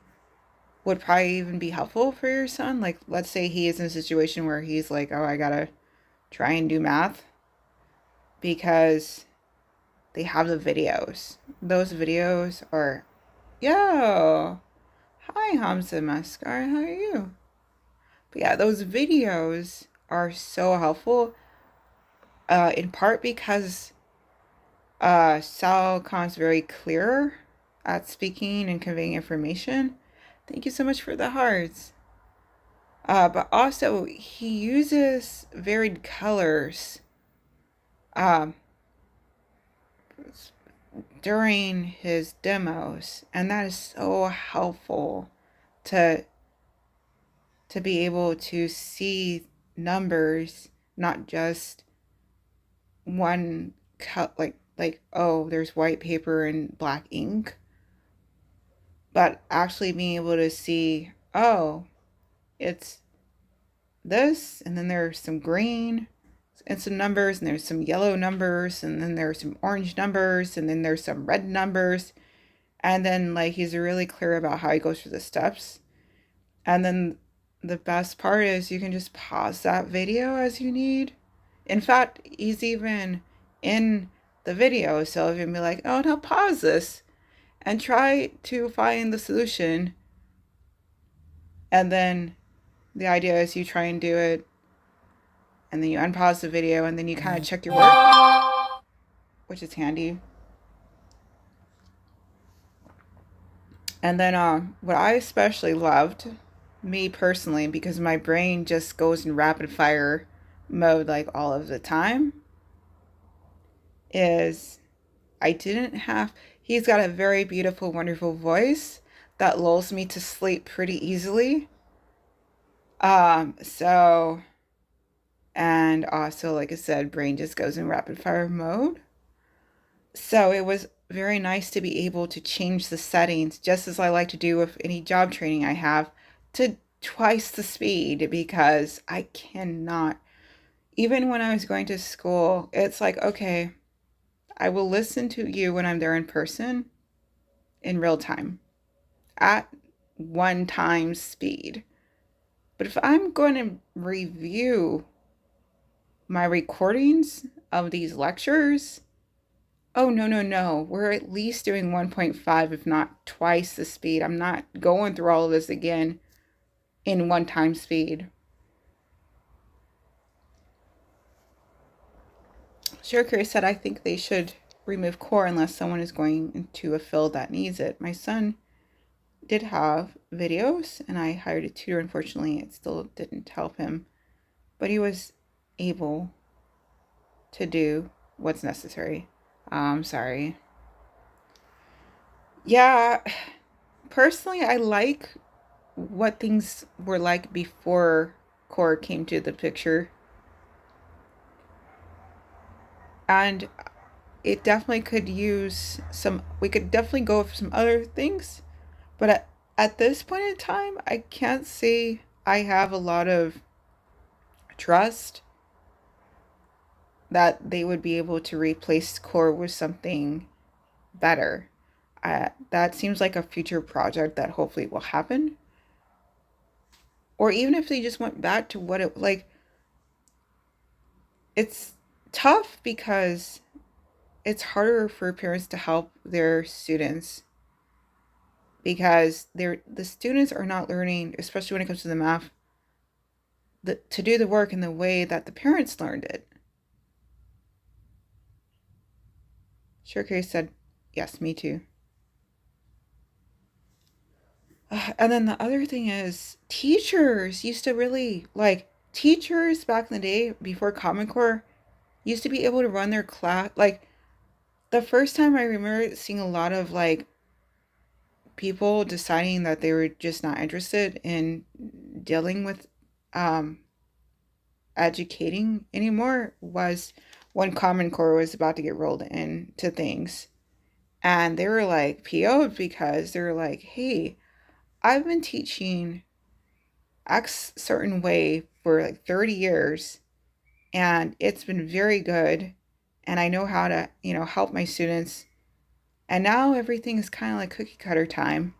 would probably even be helpful for your son. Like, let's say he is in a situation where he's like, oh, I gotta try and do math because they have the videos. Those videos are, yo, hi Hamza Maskar, how are you? But yeah, those videos are so helpful, in part because Sal Khan's very clear at speaking and conveying information. Thank you so much for the hearts. But also, he uses varied colors um, during his demos, and that is so helpful to be able to see numbers, not just one cut, like oh, there's white paper and black ink, but actually being able to see, oh, it's this, and then there's some green and some numbers, and there's some yellow numbers, and then there's some orange numbers, and then there's some red numbers. And then, like, he's really clear about how he goes through the steps. And then the best part is you can just pause that video as you need. In fact, he's even in the video, so you can be like, oh, now pause this and try to find the solution. And then the idea is you try and do it, and then you unpause the video, and then you kind of check your work, which is handy. And then what I especially loved, me personally, because my brain just goes in rapid fire mode like all of the time, is I didn't have, he's got a very beautiful, wonderful voice that lulls me to sleep pretty easily. So, and also, like I said, brain just goes in rapid fire mode. So it was very nice to be able to change the settings, just as I like to do with any job training I have, to twice the speed, because I cannot. Even when I was going to school, it's like, okay, I will listen to you when I'm there in person in real time at 1 time speed. But if I'm going to review my recordings of these lectures, oh, no, no, no. We're at least doing 1.5, if not twice the speed. I'm not going through all of this again in 1 time speed. Shirokuri said, I think they should remove core unless someone is going into a field that needs it. My son did have videos, and I hired a tutor. Unfortunately, it still didn't help him, but he was able to do what's necessary. I'm sorry. Yeah, personally, I like what things were like before core came to the picture. And it definitely could use some, we could definitely go for some other things. But at this point in time, I can't say I have a lot of trust that they would be able to replace core with something better. That seems like a future project that hopefully will happen. Or even if they just went back to what it like, it's tough because it's harder for parents to help their students because the students are not learning, especially when it comes to the math, to do the work in the way that the parents learned it. Sure, Case said, yes, me too. And then the other thing is, teachers used to really, like, teachers back in the day before Common Core used to be able to run their class. Like, the first time I remember seeing a lot of, like, people deciding that they were just not interested in dealing with um, educating anymore was when Common Core was about to get rolled into things. And they were like PO'd because they were like, hey, I've been teaching X certain way for like 30 years and it's been very good. And I know how to, help my students. And now everything is kind of like cookie cutter time.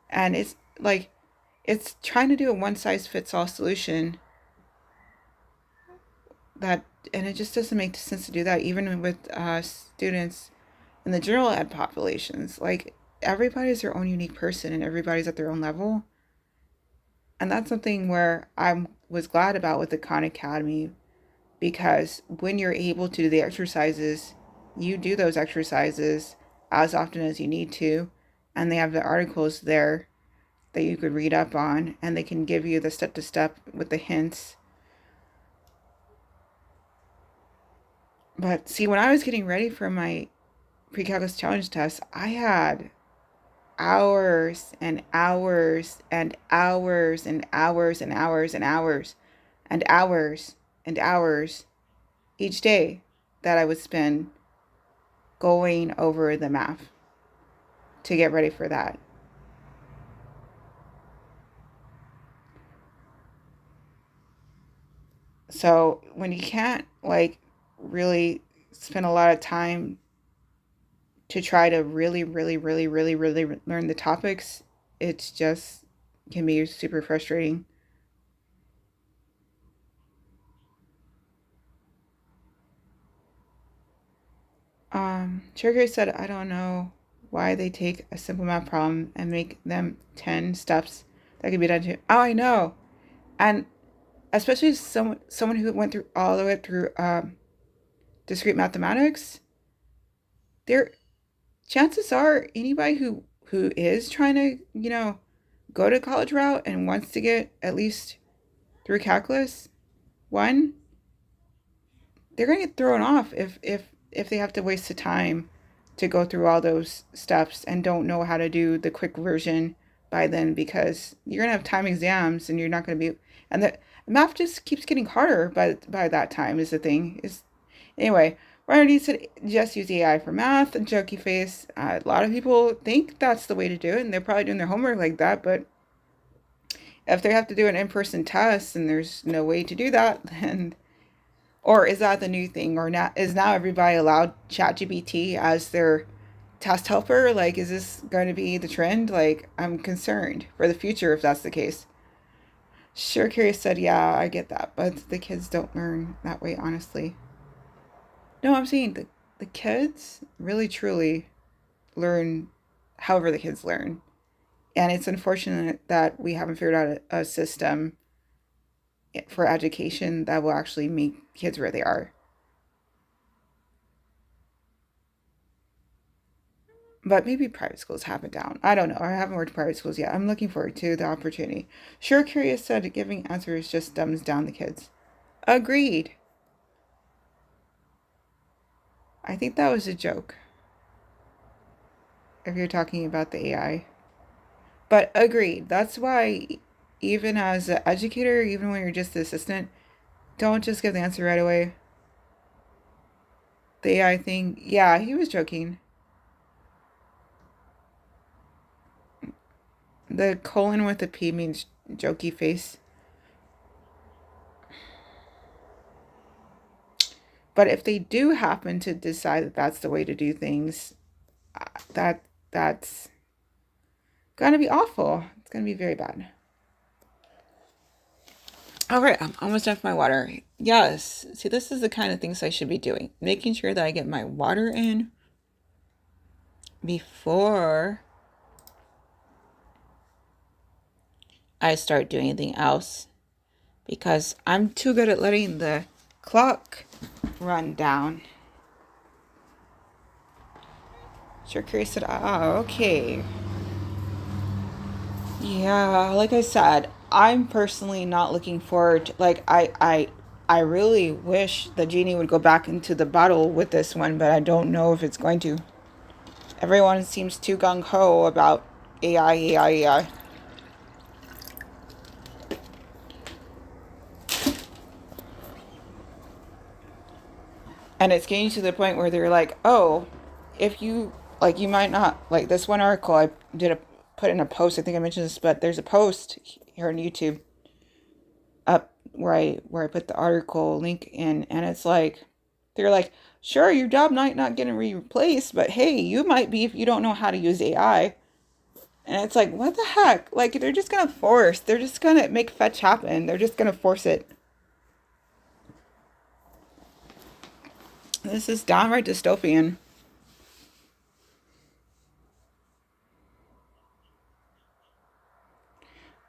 And it's like, it's trying to do a one size fits all solution that, and it just doesn't make sense to do that, even with students in the general ed populations. Like, everybody's their own unique person and everybody's at their own level. And that's something where I was glad about with the Khan Academy, because when you're able to do the exercises, you do those exercises as often as you need to. And they have the articles there that you could read up on, and they can give you the step to step with the hints. But see, when I was getting ready for my pre-calculus challenge test, I had hours and hours and hours and hours and hours and hours and hours and hours each day that I would spend going over the math to get ready for that. So when you can't like really spend a lot of time to try to really, really, really, really, really learn the topics, it's just can be super frustrating. Trigger said, I don't know why they take a simple math problem and make them 10 steps that could be done too. Oh, I know. And especially someone who went through all the way through discrete mathematics, there chances are anybody who is trying to, go to college route and wants to get at least through calculus 1, they're going to get thrown off if they have to waste the time to go through all those steps and don't know how to do the quick version by then, because you're going to have time exams and you're not going to be, and the math just keeps getting harder by that time is the thing. Is Anyway, Ryan said just use AI for math and jokey face. A lot of people think that's the way to do it, and they're probably doing their homework like that, but if they have to do an in-person test and there's no way to do that, then, or is that the new thing? Or not, is now everybody allowed ChatGPT as their test helper? Like, is this going to be the trend? Like, I'm concerned for the future if that's the case. Sure Curious said, yeah, I get that, but the kids don't learn that way, honestly. No, I'm saying the kids really truly learn however the kids learn. And it's unfortunate that we haven't figured out a system for education that will actually meet kids where they are. But maybe private schools have it down. I don't know. I haven't worked in private schools yet. I'm looking forward to the opportunity. Sure Curious said giving answers just dumbs down the kids. Agreed. I think that was a joke, if you're talking about the AI. But agreed. That's why, even as an educator, even when you're just the assistant, don't just give the answer right away. The AI thing. Yeah, he was joking. The colon with a P means jokey face. But if they do happen to decide that that's the way to do things, that's gonna be awful. It's gonna be very bad. All right, I'm almost done with my water. Yes, see, this is the kind of things I should be doing. Making sure that I get my water in before I start doing anything else. Because I'm too good at letting the clock run down. Sure, Carrie said, okay. Yeah, like I said, I'm personally not looking forward to, like, I really wish the genie would go back into the bottle with this one, but I don't know if it's going to. Everyone seems too gung-ho about AI, AI, AI. And it's getting to the point where they're like, oh, if you, like, you might not, like, this one article I put in a post, I think I mentioned this, but there's a post here on YouTube up where I put the article link in, and it's like, they're like, sure, your job might not get replaced, but hey, you might be if you don't know how to use AI. And it's like, what the heck? Like, they're just gonna make fetch happen. They're just gonna force it. This is downright dystopian.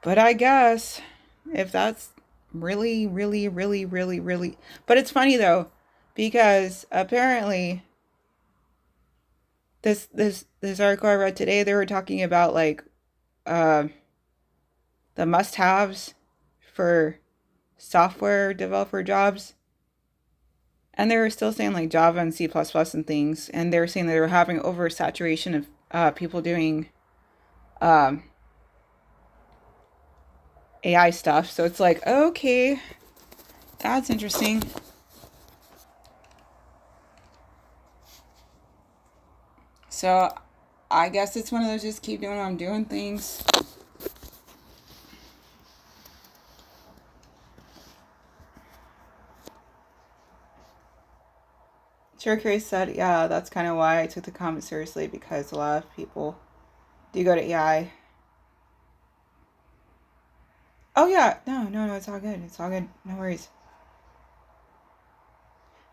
But I guess if that's really, really, really, really, really. But it's funny though, because apparently this article I read today, they were talking about like uh, the must-haves for software developer jobs, and they were still saying like Java and C++ and things, and they were saying that they were having oversaturation of people doing um, AI stuff. So it's like, okay, that's interesting. So I guess it's one of those just keep doing what I'm doing things. Cherry said, yeah, that's kind of why I took the comment seriously, because a lot of people do go to AI. Oh yeah, no, it's all good. It's all good. No worries.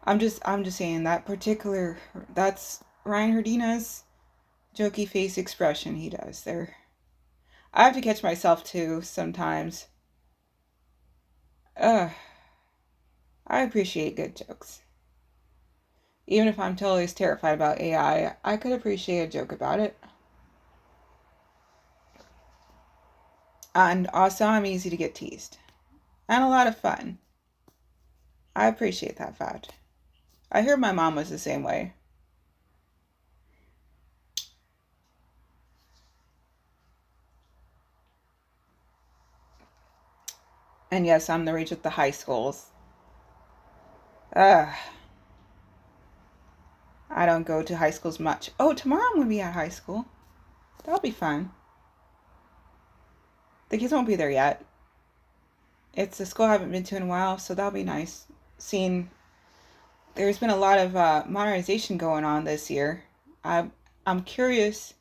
I'm just saying that particular, that's Ryan Herdina's jokey face expression he does there. I have to catch myself too sometimes. Ugh. I appreciate good jokes. Even if I'm totally terrified about AI, I could appreciate a joke about it. And also, I'm easy to get teased. And a lot of fun. I appreciate that fact. I hear my mom was the same way. And yes, I'm the rage at the high schools. Ugh. I don't go to high schools much. Oh, tomorrow I'm going to be at high school. That'll be fun. The kids won't be there yet. It's a school I haven't been to in a while, so that'll be nice. Seeing there's been a lot of modernization going on this year. I'm curious.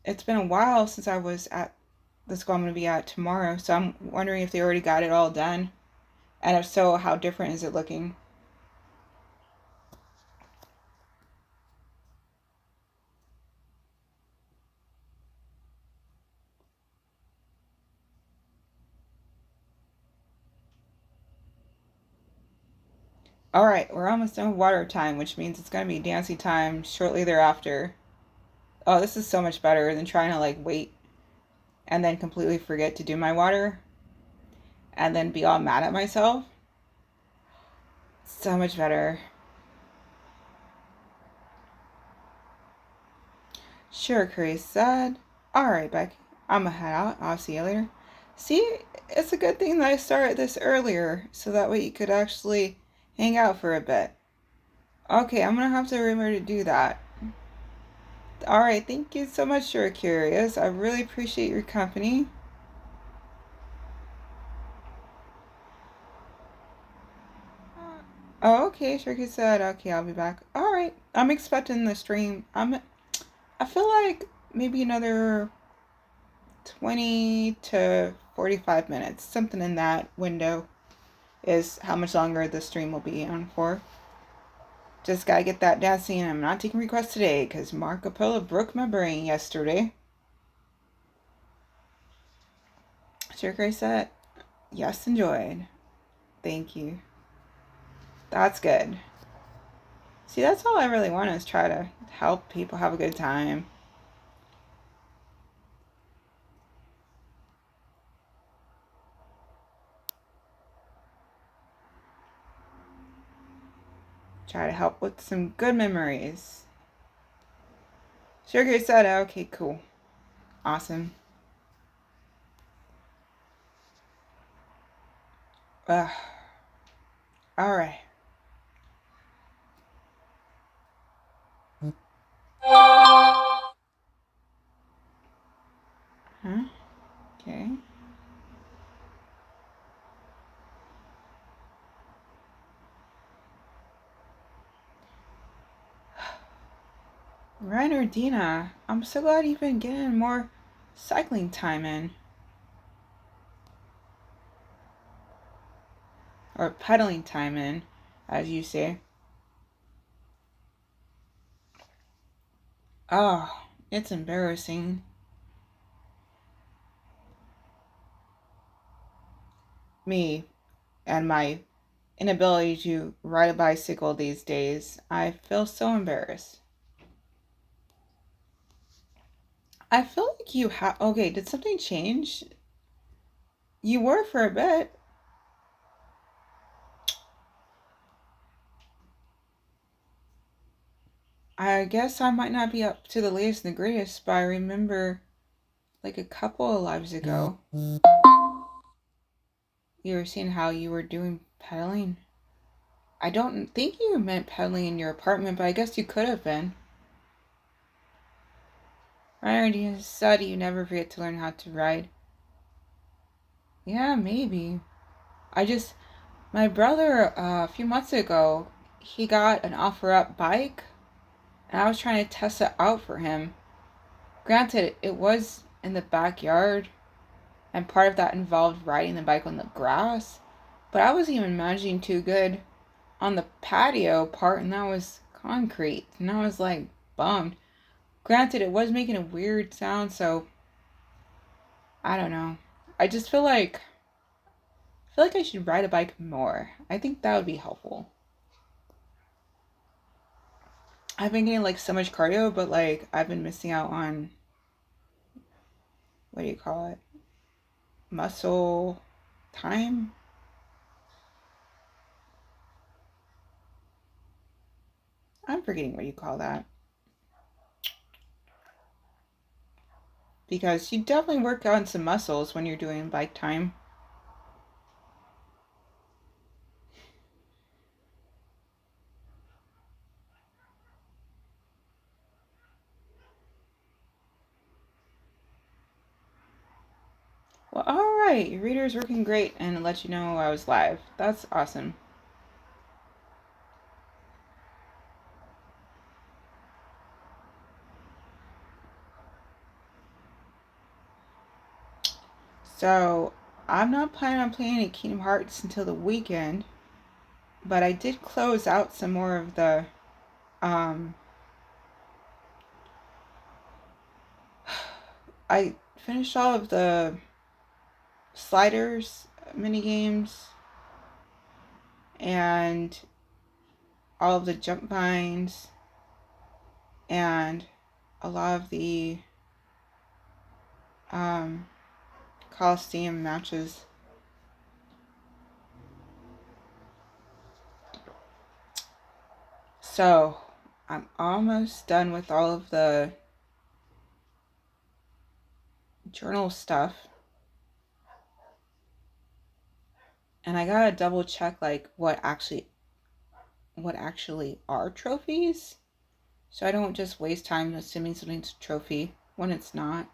It's been a while since I was at the school I'm going to be at tomorrow, so I'm wondering if they already got it all done. And if so, how different is it looking? All right, we're almost done with water time, which means it's going to be dancing time shortly thereafter. Oh, this is so much better than trying to like wait and then completely forget to do my water and then be all mad at myself. So much better. Sure, Chris said. All right, Beck. I'm gonna head out. I'll see you later. See, it's a good thing that I started this earlier so that way you could actually hang out for a bit. Okay, I'm gonna have to remember to do that. Alright, thank you so much, You're Curious. I really appreciate your company. Oh, okay, Sharky said, okay, I'll be back. Alright, I'm expecting the stream. I feel like maybe another 20 to 45 minutes. Something in that window is how much longer the stream will be on for. Just gotta get that dancing. I'm not taking requests today because Marco Polo broke my brain yesterday. Sharky said, yes, enjoyed. Thank you. That's good. See, that's all I really want is try to help people have a good time. Try to help with some good memories. Sugar said, okay, cool. Awesome. Alright. Huh? Okay. Renardina, I'm so glad you've been getting more cycling time in. Or pedaling time in, as you say. Oh, it's embarrassing. Me and my inability to ride a bicycle these days. I feel so embarrassed. I feel like you have. Okay, did something change? You were for a bit. I guess I might not be up to the latest and the greatest, but I remember like a couple of lives ago, you were saying how you were doing pedaling. I don't think you meant pedaling in your apartment, but I guess you could have been. Right, you said you never forget to learn how to ride. Yeah, maybe. My brother, a few months ago, he got an offer-up bike, and I was trying to test it out for him. Granted, it was in the backyard, and part of that involved riding the bike on the grass, but I wasn't even managing too good on the patio part, and that was concrete, and I was like bummed. Granted, it was making a weird sound, so I don't know. I just feel like I should ride a bike more. I think that would be helpful. I've been getting like so much cardio, but like I've been missing out on, what do you call it? Muscle time. I'm forgetting what you call that. Because you definitely work on some muscles when you're doing bike time. Well, alright, your reader's working great and it let you know I was live. That's awesome. So, I'm not planning on playing any Kingdom Hearts until the weekend, but I did close out some more of the, I finished all of the sliders mini games and all of the jump vines and a lot of the Coliseum matches. So I'm almost done with all of the journal stuff, and I gotta double check like what actually what actually are trophies, so I don't just waste time assuming something's a trophy when it's not.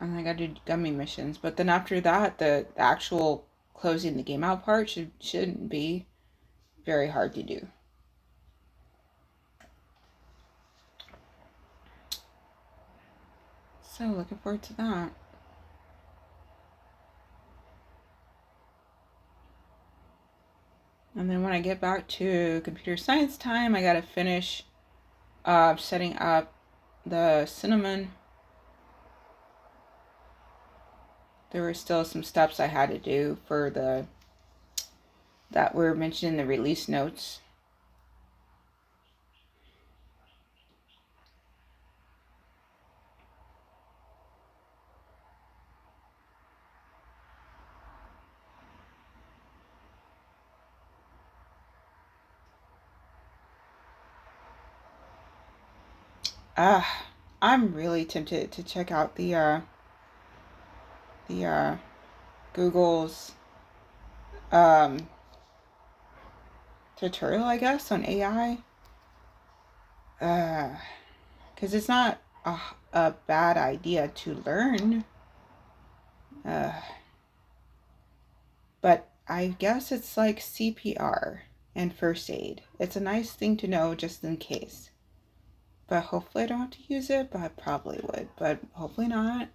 And I gotta do gummy missions, but then after that, the actual closing the game out part shouldn't be very hard to do. So looking forward to that. And then when I get back to computer science time, I gotta finish setting up the cinnamon. There were still some steps I had to do for that were mentioned in the release notes. I'm really tempted to check out the Google's tutorial, I guess, on AI. Because it's not a bad idea to learn. But I guess it's like CPR and first aid. It's a nice thing to know just in case. But hopefully I don't have to use it, but I probably would. But hopefully not.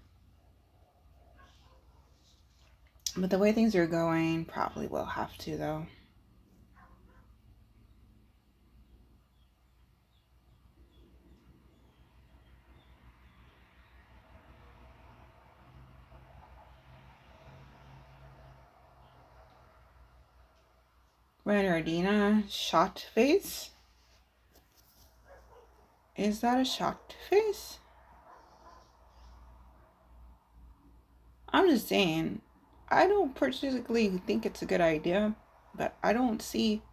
But the way things are going, probably will have to, though. Renardina, shocked face? Is that a shocked face? I'm just saying, I don't particularly think it's a good idea, but I don't see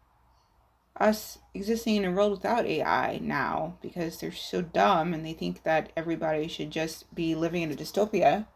us existing in a world without AI now because they're so dumb and they think that everybody should just be living in a dystopia.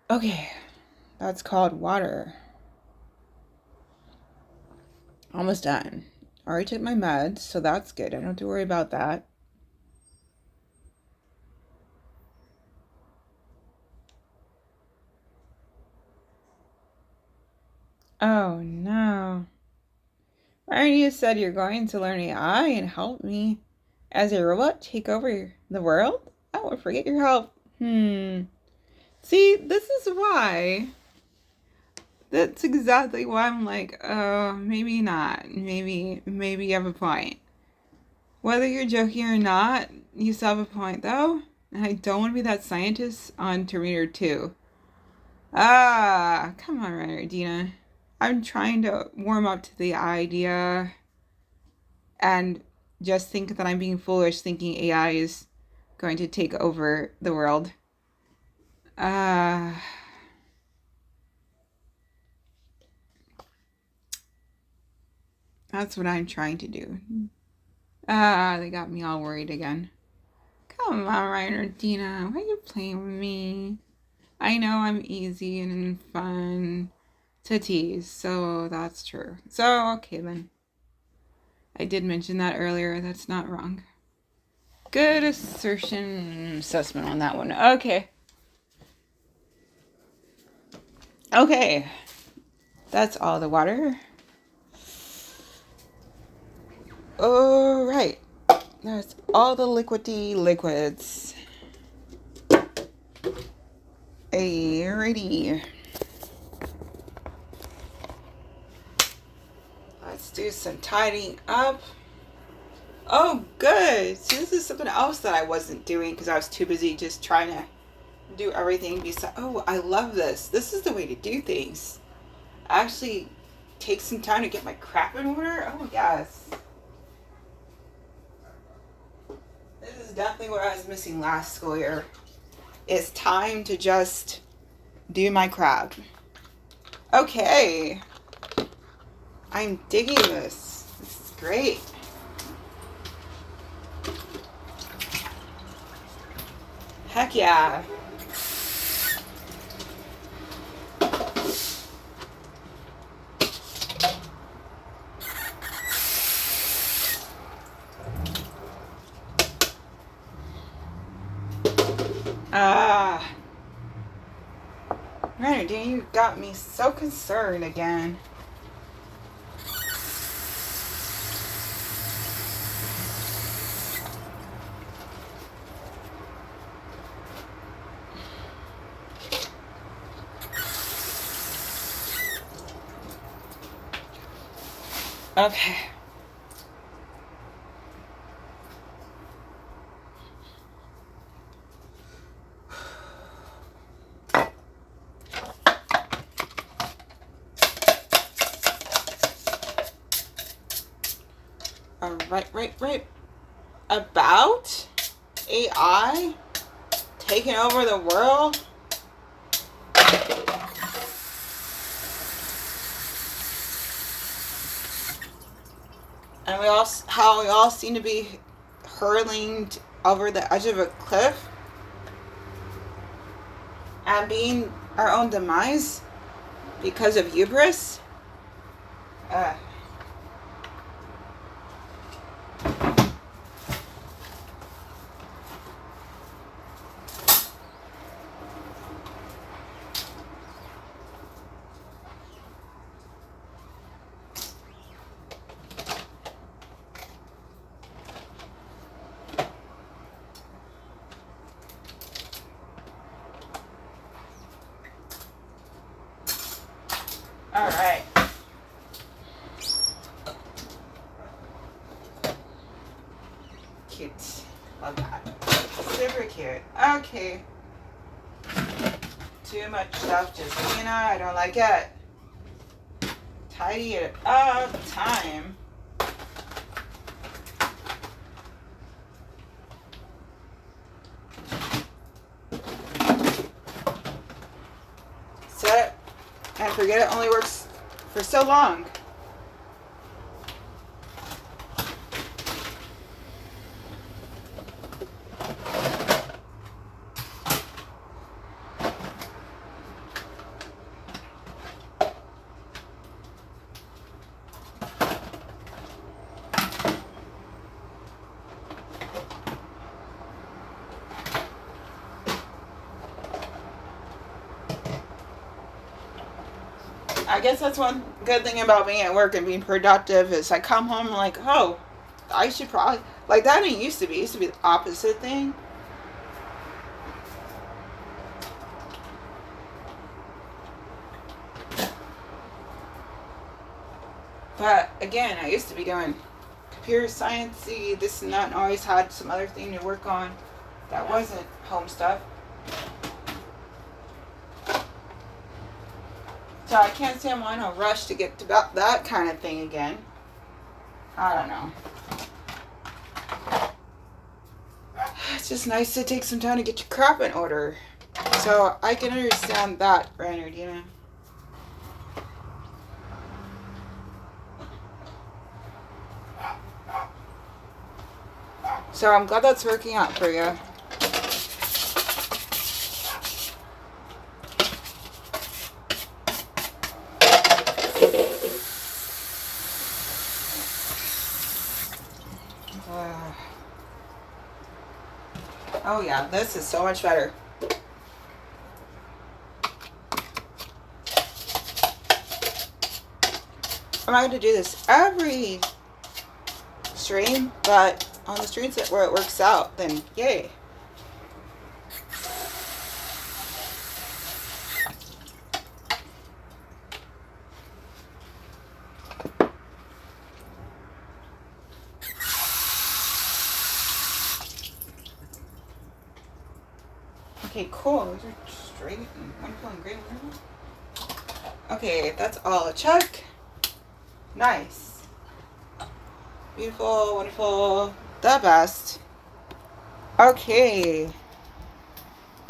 Okay, that's called water. Almost done. Already took my meds, so that's good. I don't have to worry about that. Oh no. Irony, you said you're going to learn AI and help me as a robot take over the world? I won't forget your help. See, this is why. That's exactly why I'm like, maybe not. Maybe you have a point. Whether you're joking or not, you still have a point, though. I don't want to be that scientist on Terminator 2. Come on, Renardina. I'm trying to warm up to the idea and just think that I'm being foolish thinking AI is going to take over the world. That's what I'm trying to do. They got me all worried again. Come on, Renardina. Why are you playing with me? I know I'm easy and fun to tease, so that's true. So, okay then. I did mention that earlier. That's not wrong. Good assertion assessment on that one. Okay. Okay. That's all the water. Alright. That's all the liquidy liquids. Alrighty. Let's do some tidying up. Oh, good. So this is something else that I wasn't doing because I was too busy just trying to do everything besides. Oh, I love this. This is the way to do things. Actually take some time to get my crap in order. Oh, yes. This is definitely what I was missing last school year. It's time to just do my crap. Okay. I'm digging this. This is great. Heck yeah. Renner, dude, you got me so concerned again. Okay. Right. About AI taking over the world? And how we all seem to be hurling over the edge of a cliff and being our own demise because of hubris? All right. Cute. Love that. Super cute. Okay. Too much stuff, Justina. I don't like it. Tidy it up. Time. Set it and forget it only works for so long. I guess that's one good thing about being at work and being productive is I come home like, oh, I should probably, like that didn't used to be. It used to be the opposite thing. But again, I used to be doing computer science-y, this and that, and always had some other thing to work on that wasn't home stuff. So I can't say I'm on a rush to get to that kind of thing again. I don't know. It's just nice to take some time to get your crap in order. So I can understand that, Reynard, you know. So I'm glad that's working out for you. Oh yeah, this is so much better. I'm not going to do this every stream, but on the streams where it works out, then yay. Okay, cool. Those are straight and wonderful and great. Okay, that's all. Check. Nice. Beautiful, wonderful, the best. Okay.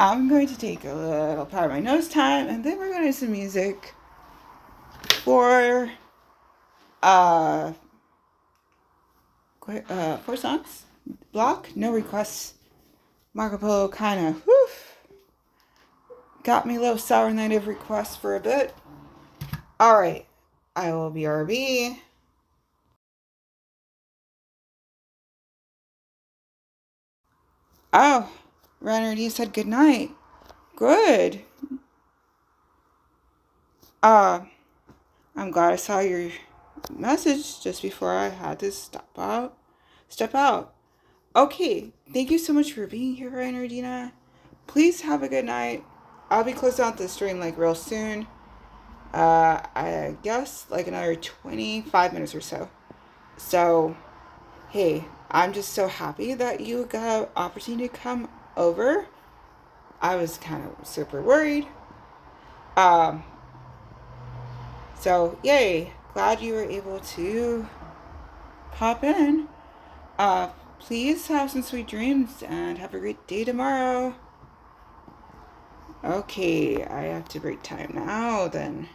I'm going to take a little part of my nose time, and then we're going to do some music for 4 songs. Block, no requests. Marco Polo kind of, got me a little sour native requests for a bit. Alright, I will be RB. Oh, Renard, you said good night. Good. I'm glad I saw your message just before I had to step out. Okay, thank you so much for being here, Renardina. Please have a good night. I'll be closing out the stream like real soon. I guess like another 25 minutes or so. So, hey, I'm just so happy that you got an opportunity to come over. I was kind of super worried. So yay, glad you were able to pop in. Please have some sweet dreams and have a great day tomorrow. Okay, I have to break time now then.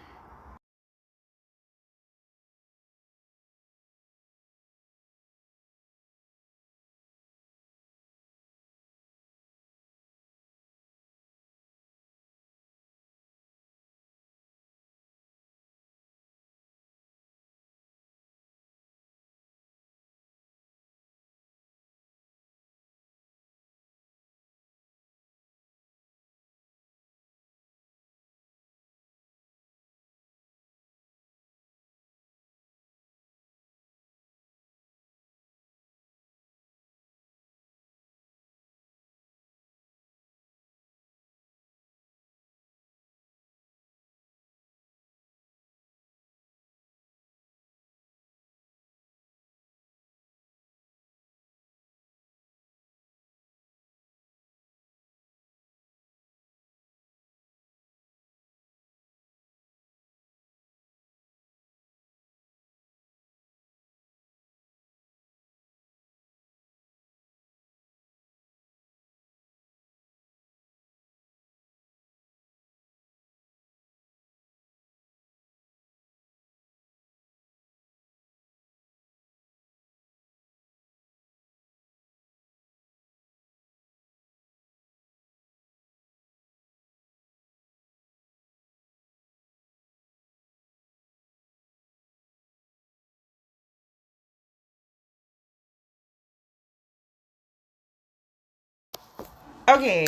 Okay,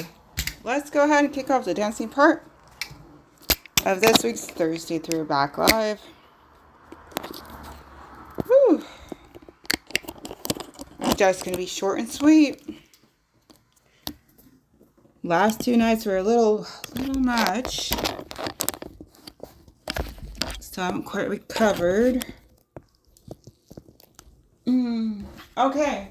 let's go ahead and kick off the dancing part of this week's Thursday Throwback Live. Whew. Just gonna be short and sweet. Last 2 nights were a little much, so I haven't quite recovered. Okay.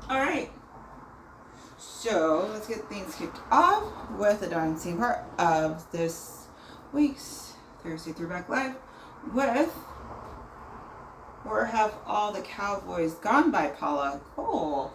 All right. So let's get things kicked off with the dancing part of this week's Thursday Throwback Live with Where Have All the Cowboys Gone by Paula Cole.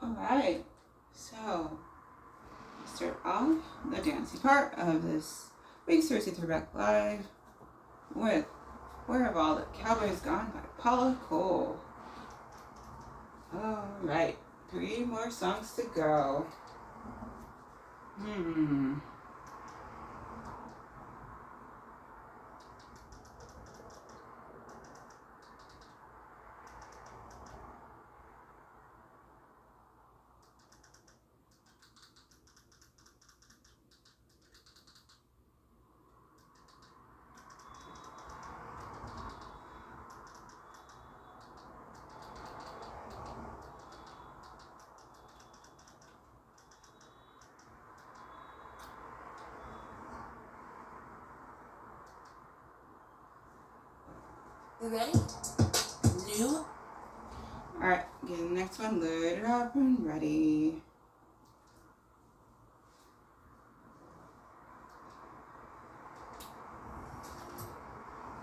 Alright, so start off the dancing part of this week's Thursday Throwback Live with Where Have All the Cowboys Gone by Paula Cole. Alright, 3 more songs to go. We ready? New. Alright, get the next one loaded up and ready.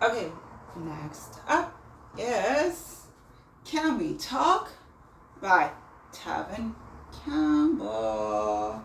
Okay, next up is Can We Talk by Tevin Campbell.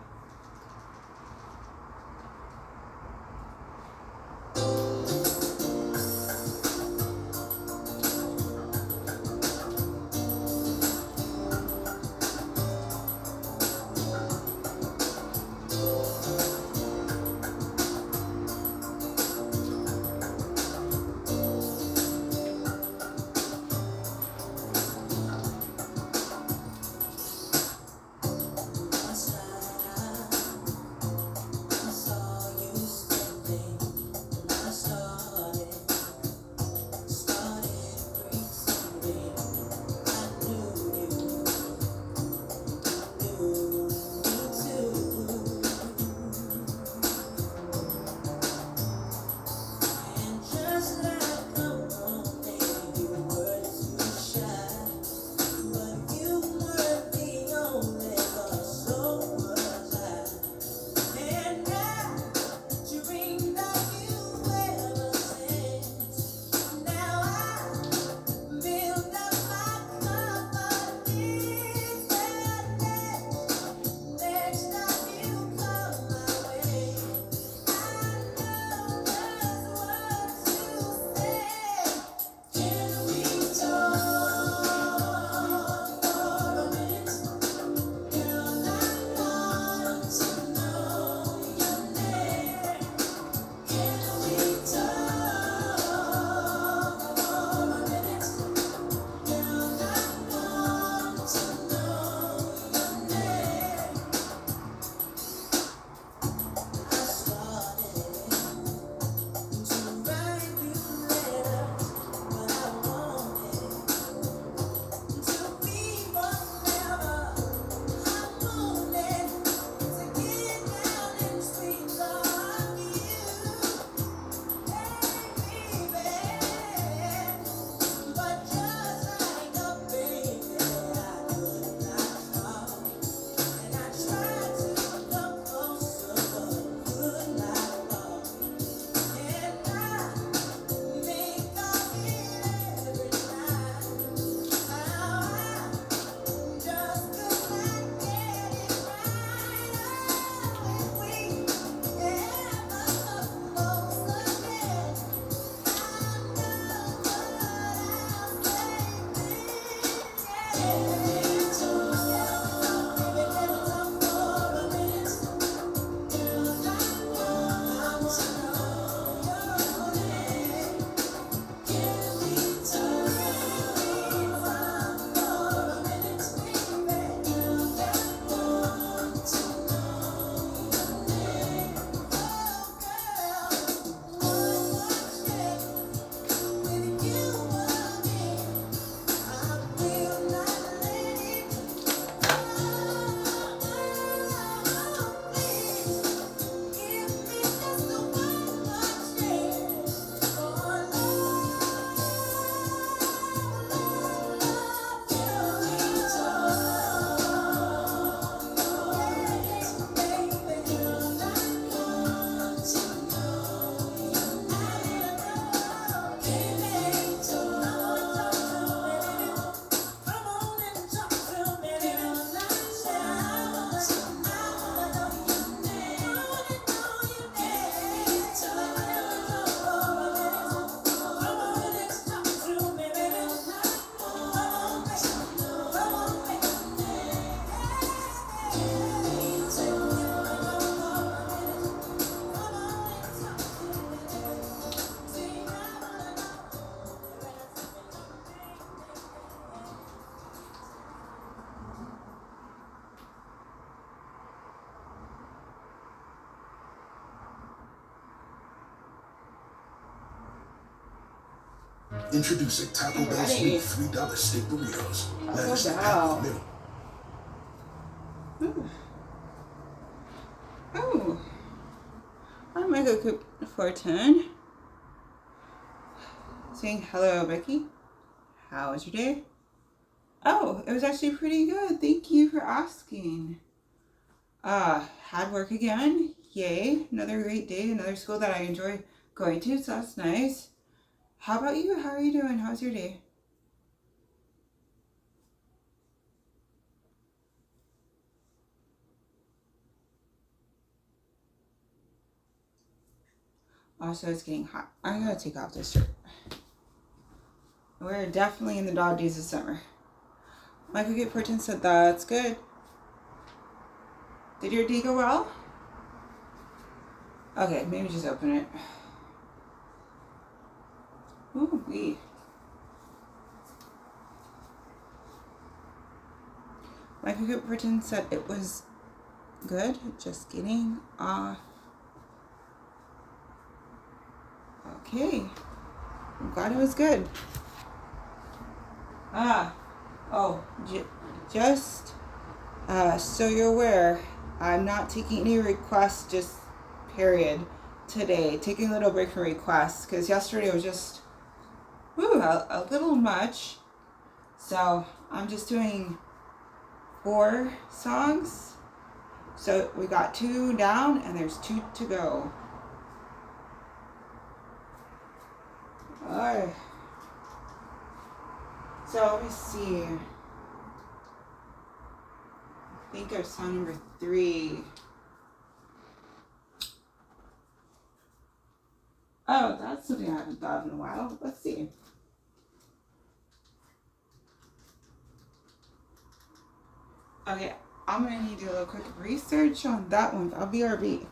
Introducing Taco Bell's new $3 steak burritos. Lettuce and half the middle. Oh, I'll make a cook for 10. saying hello, Becky. How was your day? Oh, it was actually pretty good. Thank you for asking. Had work again. Yay. Another great day. Another school that I enjoy going to, so that's nice. How about you? How are you doing? How's your day? Also, it's getting hot. I gotta take off this shirt. We're definitely in the dog days of summer. Michael Get Fortune said that's good. Did your day go well? Okay, maybe just open it. Ooh, wee. Michael Get Fortune said it was good. Just getting off. Okay. I'm glad it was good. Just so you're aware, I'm not taking any requests, just period, today. Taking a little break from requests, because yesterday was just a little much. So I'm just doing 4 songs. So we got 2 down, and there's 2 to go. Alright. So let me see. I think of song number 3. Oh, that's something I haven't thought of in a while. Let's see. Okay, I'm gonna need to do a little quick research on that one. I'll BRB.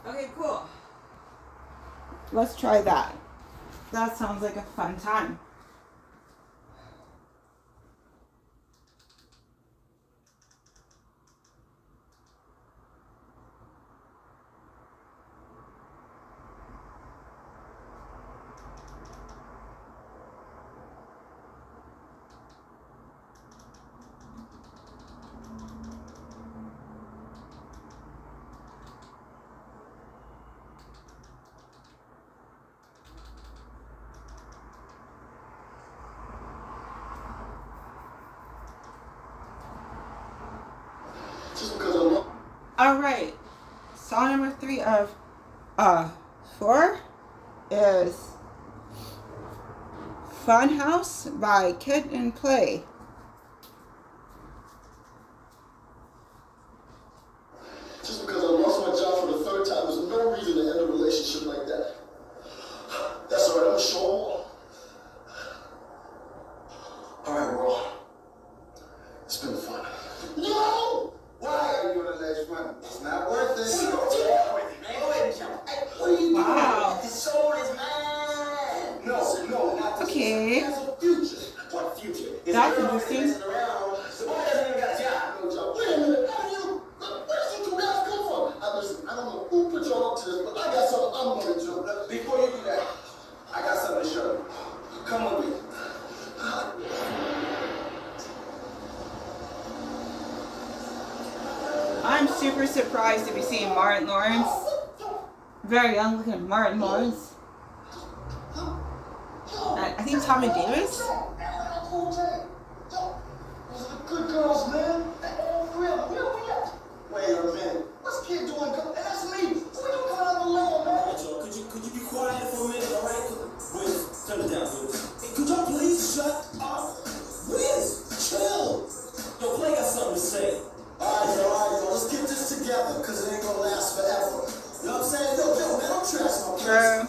Okay, cool. Let's try that. That sounds like a fun time. All right, song number 3 of 4 is Funhouse by Kid and Play. Just because I lost my job for the 3rd time, there's no reason to end a relationship like that. That's all right, I'm sure. All right, world. It's been fun. No! Why are you on the next one? It's not worth it. What are you doing? Wow. The soul is mine. No, not the Okay. It has a future. What future? That's interesting. The boy doesn't even got a job. No job. Wait a minute. Where did you two guys come from? Listen, I don't know who put y'all up to this, but I got something I'm going to do. Before you do that, I got something to show you. Come on with me. I'm super surprised to be seeing Martin Lawrence. Very young looking Martin Lawrence. I think Tommy Davis. Those are the good girls, man. All 3 of them. Wait a minute. What's kid doing? And that's me. True.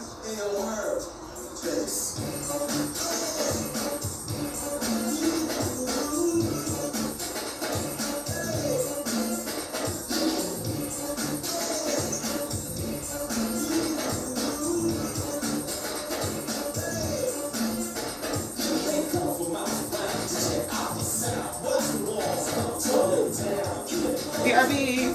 BRB.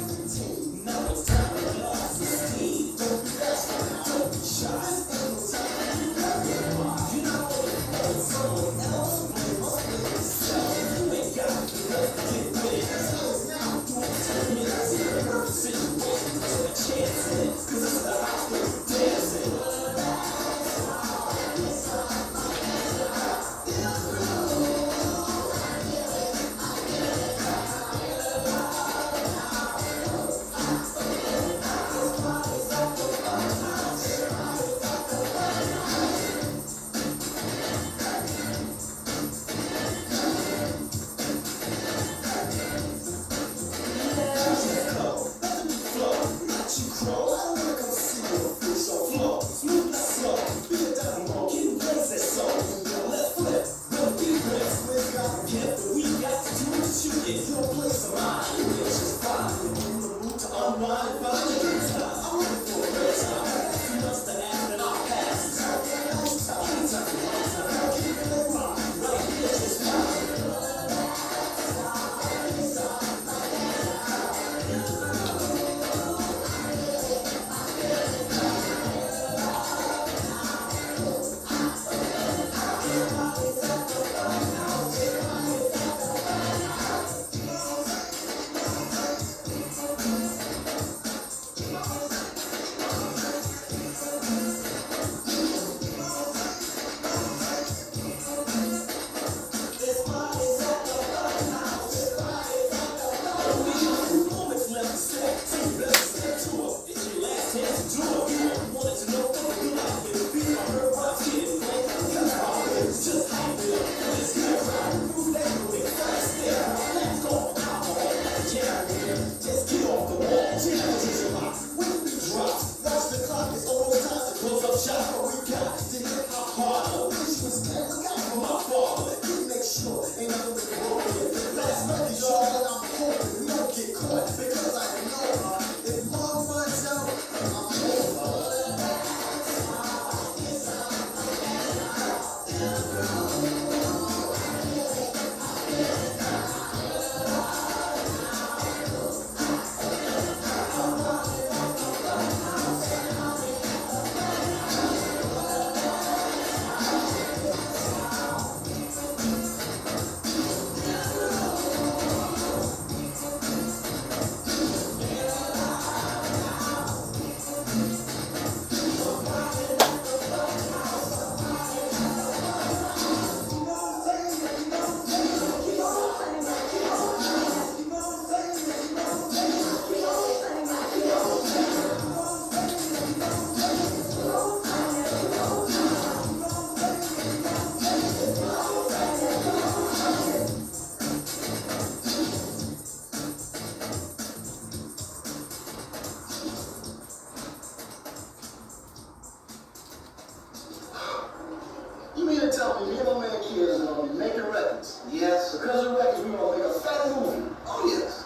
You mean to tell me and my man Kid is gonna be making records? Yes. Because of records, we gonna make a fat movie. Oh yes.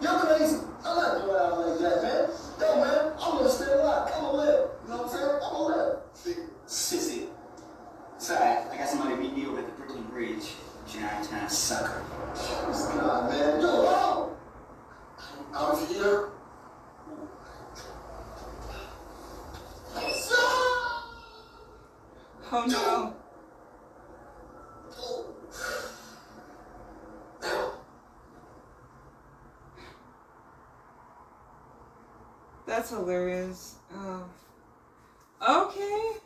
You're crazy. I'm not doing out like that, man. Yo, man, I'm gonna stay alive. I'm gonna live. You know what I'm saying? I'm gonna live. Sissy. Sorry, I got somebody beat me over at the Brooklyn Bridge. Giant ass sucker. God, man. Yo, wow. Out of here. Oh no. That's hilarious. Oh. Okay.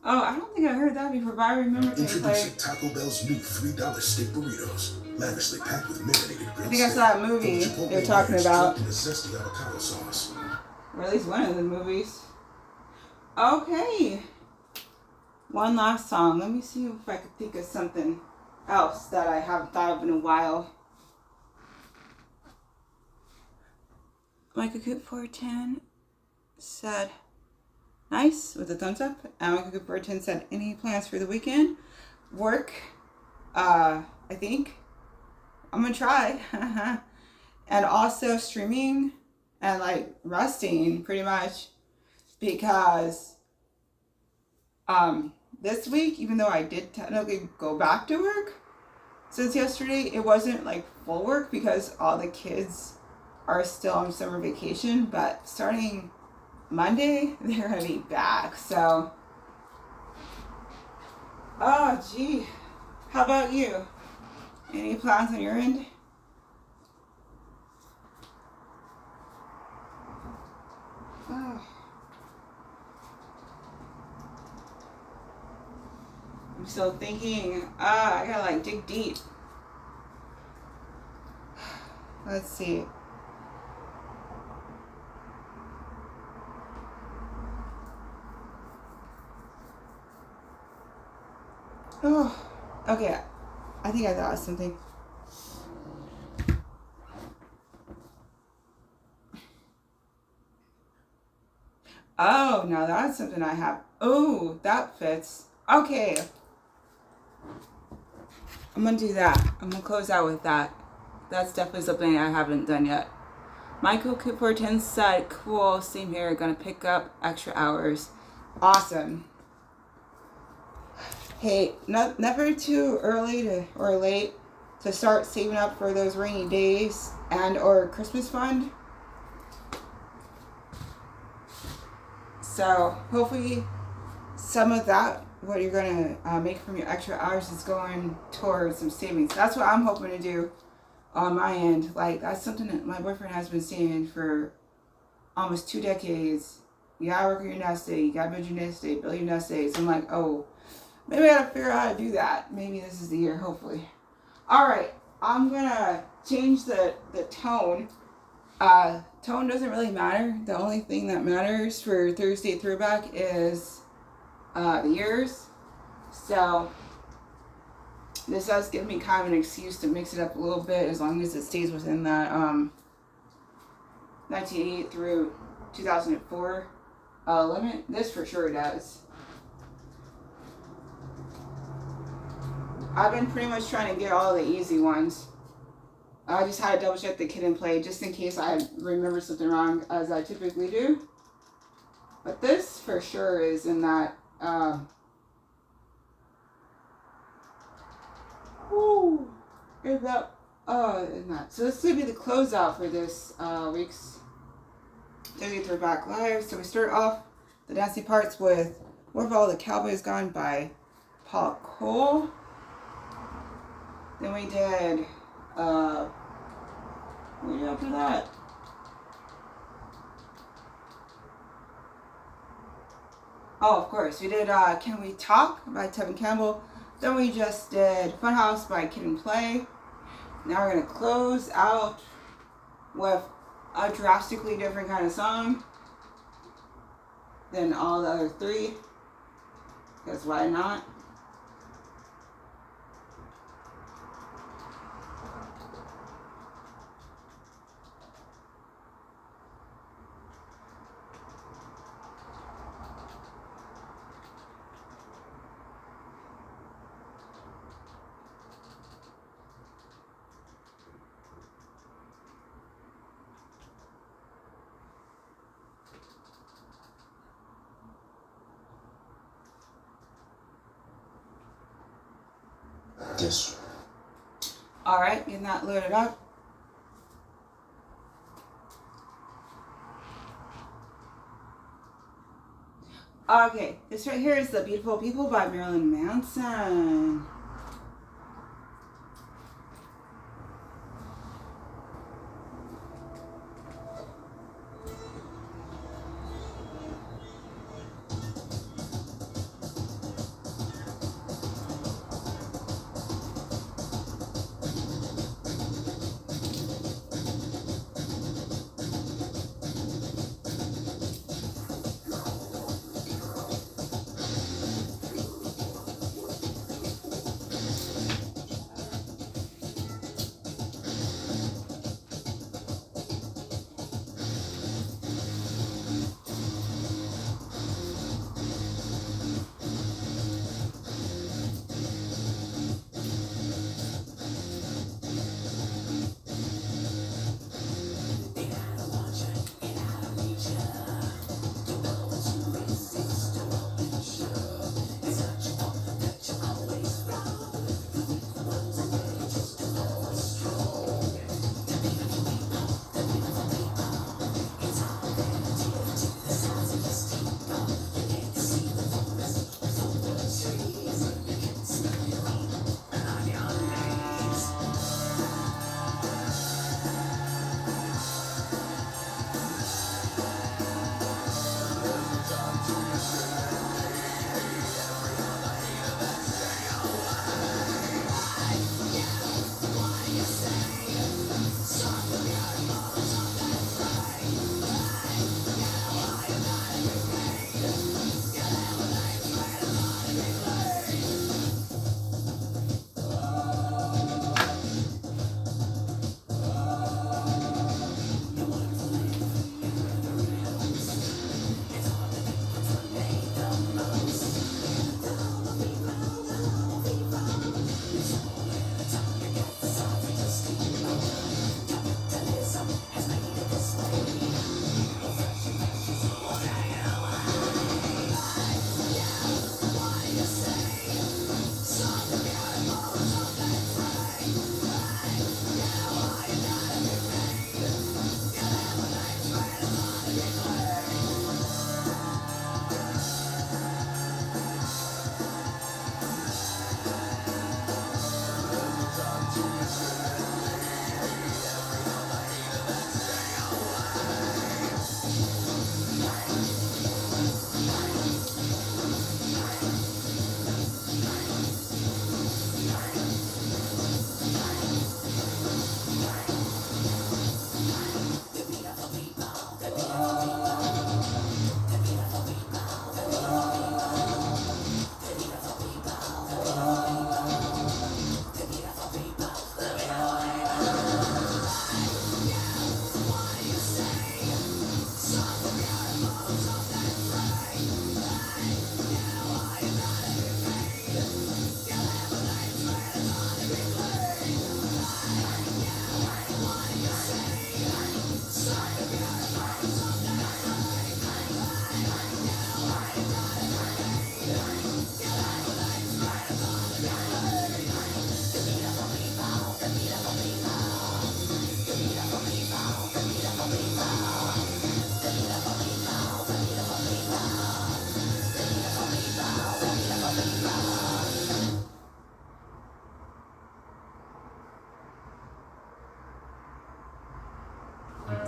Oh, I don't think I heard that before, but I remember they Introducing played. Taco Bell's new $3 steak burritos, lavishly packed with marinated grilled I think I saw that movie they're talking about. And a zesty avocado sauce. Or at least one of the movies. Okay. One last song. Let me see if I could think of something else that I haven't thought of in a while. Michael Coop 410 said, Nice, with a thumbs up. And Michael Cooper 10 said, any plans for the weekend? Work, I think. I'm gonna try. And also streaming and like resting pretty much, because this week, even though I did technically go back to work since yesterday, it wasn't like full work because all the kids are still on summer vacation, but starting Monday they're gonna be back. So oh gee, how about you? Any plans on your end? Oh. I'm still thinking. I gotta like dig deep. Let's see. Oh, okay. I think I thought of something. Oh, now that's something I have. Oh, that fits. Okay. I'm gonna do that. I'm gonna close out with that. That's definitely something I haven't done yet. Michael Cooper 10 said, cool, same here, gonna pick up extra hours. Awesome. Hey, never too early to or late to start saving up for those rainy days and or Christmas fund. So hopefully some of that, what you're gonna make from your extra hours, is going towards some savings. That's what I'm hoping to do on my end. Like, that's something that my boyfriend has been saying for almost 2 decades. You gotta work on your nest egg, you gotta build your nest egg, build your nest egg. So I'm like, oh, maybe I gotta figure out how to do that. Maybe this is the year, hopefully. Alright, I'm gonna change the tone. Tone doesn't really matter. The only thing that matters for Thursday Throwback is the years. So this does give me kind of an excuse to mix it up a little bit, as long as it stays within that 1988 through 2004 limit. This for sure does. I've been pretty much trying to get all the easy ones. I just had to double check the Kid and Play just in case I remember something wrong, as I typically do. But this for sure is in that in that. So this is gonna be the closeout for this week's Thursday Throwback Live. So we start off the dancing parts with "Where Have All the Cowboys Gone" by Paul Cole. Then we did what did we do after that? Oh, of course, we did "Can We Talk" by Tevin Campbell. Then we just did "Funhouse" by Kid and Play. Now we're gonna close out with a drastically different kind of song than all the other three, because why not? Yes. Alright, getting that loaded up. Okay, this right here is "The Beautiful People" by Marilyn Manson.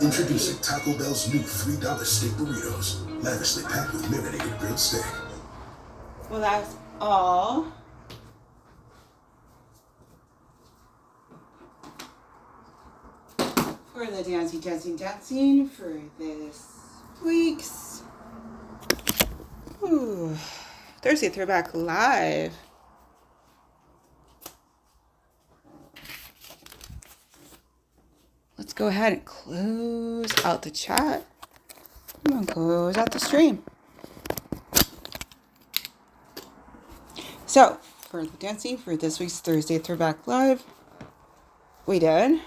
Introducing Taco Bell's new $3 steak burritos, lavishly packed with marinated grilled steak. Well, that's all. For the dancing for this week's Thursday Throwback Live. Let's go ahead and close out the chat. I'm going to close out the stream. So, for the dancing for this week's Thursday Throwback Live, we did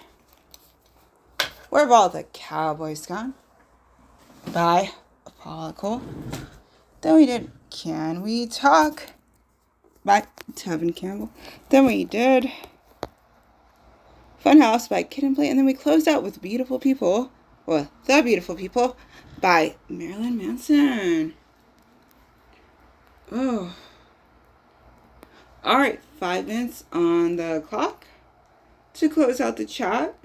Where Have All the Cowboys Gone? By Paula Cole. Then we did Can We Talk? By Tevin Campbell. Then we did Funhouse by Kid and Play. And then we closed out with Beautiful People. Well, The Beautiful People by Marilyn Manson. Oh. Alright, 5 minutes on the clock to close out the chat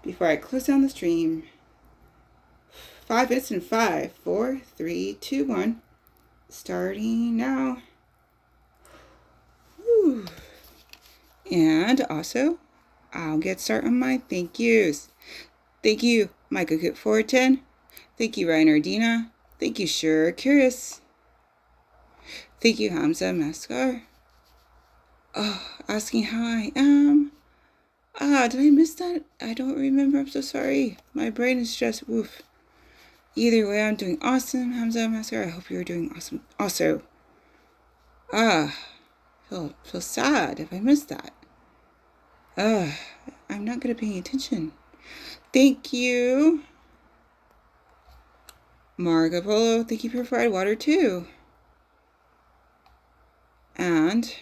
before I close down the stream. 5 minutes and 5, 4, 3, 2, 1. Starting now. Whew. And also, I'll get started on my thank yous. Thank you, Michael Cook 410. Thank you, Ryan Ardina. Thank you, Sure Curious. Thank you, Hamza Mascar. Oh, asking how I am. Did I miss that? I don't remember. I'm so sorry. My brain is just woof. Either way, I'm doing awesome, Hamza Mascar. I hope you're doing awesome. Also, feel sad if I missed that. I'm not good at paying attention. Thank you, Marco Polo. Thank you for fried water too. And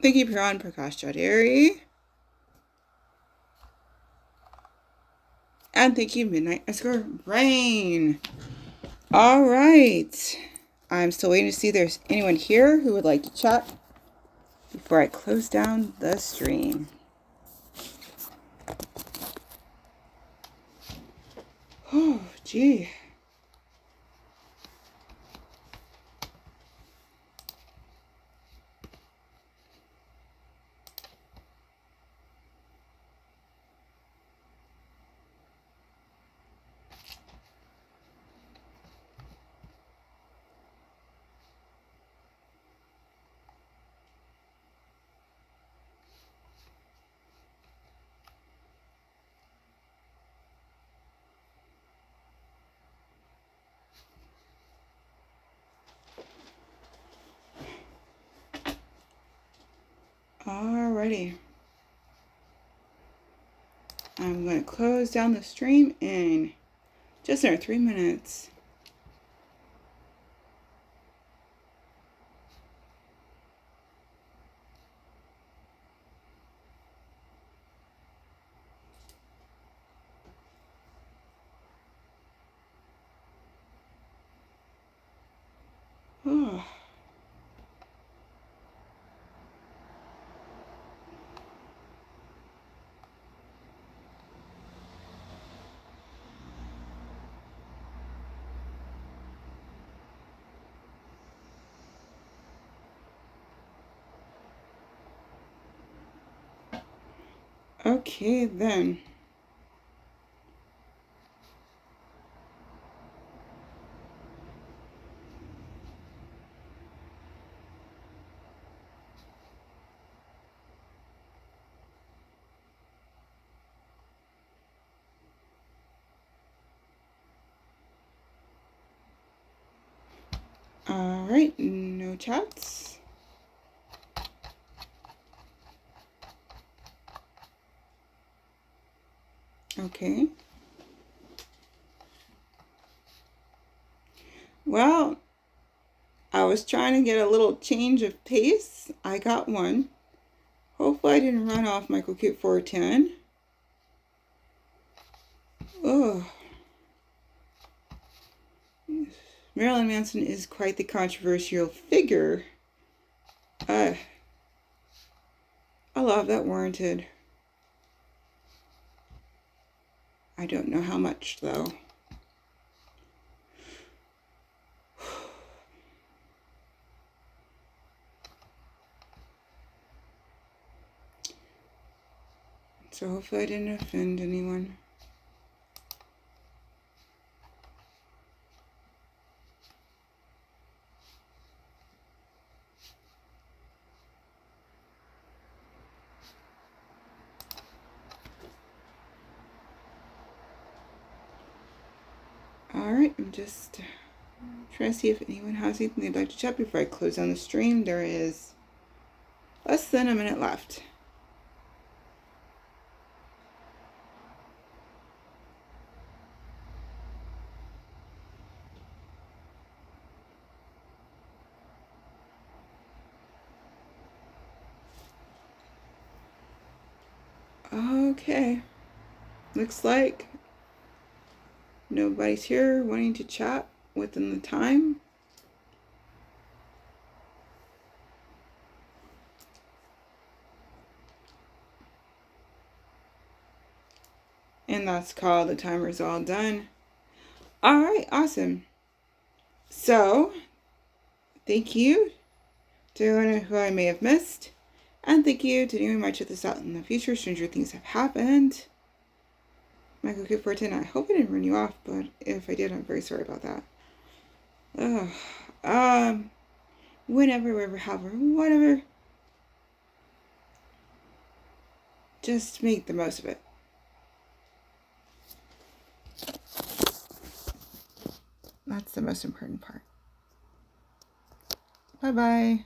thank you, Piran Prakash Chaudhary. And thank you, Midnight Escort Rain. All right. I'm still waiting to see if there's anyone here who would like to chat before I close down the stream. Oh, gee. Alrighty. I'm going to close down the stream in just under 3 minutes. Oh. Okay, then. All right, no chats. Okay. Well, I was trying to get a little change of pace. I got one. Hopefully I didn't run off Michael Cute 410. Oh. Marilyn Manson is quite the controversial figure. A lot of that warranted. I don't know how much, though. So hopefully I didn't offend anyone. Alright, I'm just trying to see if anyone has anything they'd like to chat before I close down the stream. There is less than a minute left. Okay. Looks like nobody's here wanting to chat within the time. And that's called the timer's all done. Alright, awesome. So, thank you to anyone who I may have missed. And thank you to anyone who might check this out in the future. Stranger things have happened. Michael K410, I hope I didn't run you off, but if I did, I'm very sorry about that. Whenever, wherever, however, whatever. Just make the most of it. That's the most important part. Bye-bye.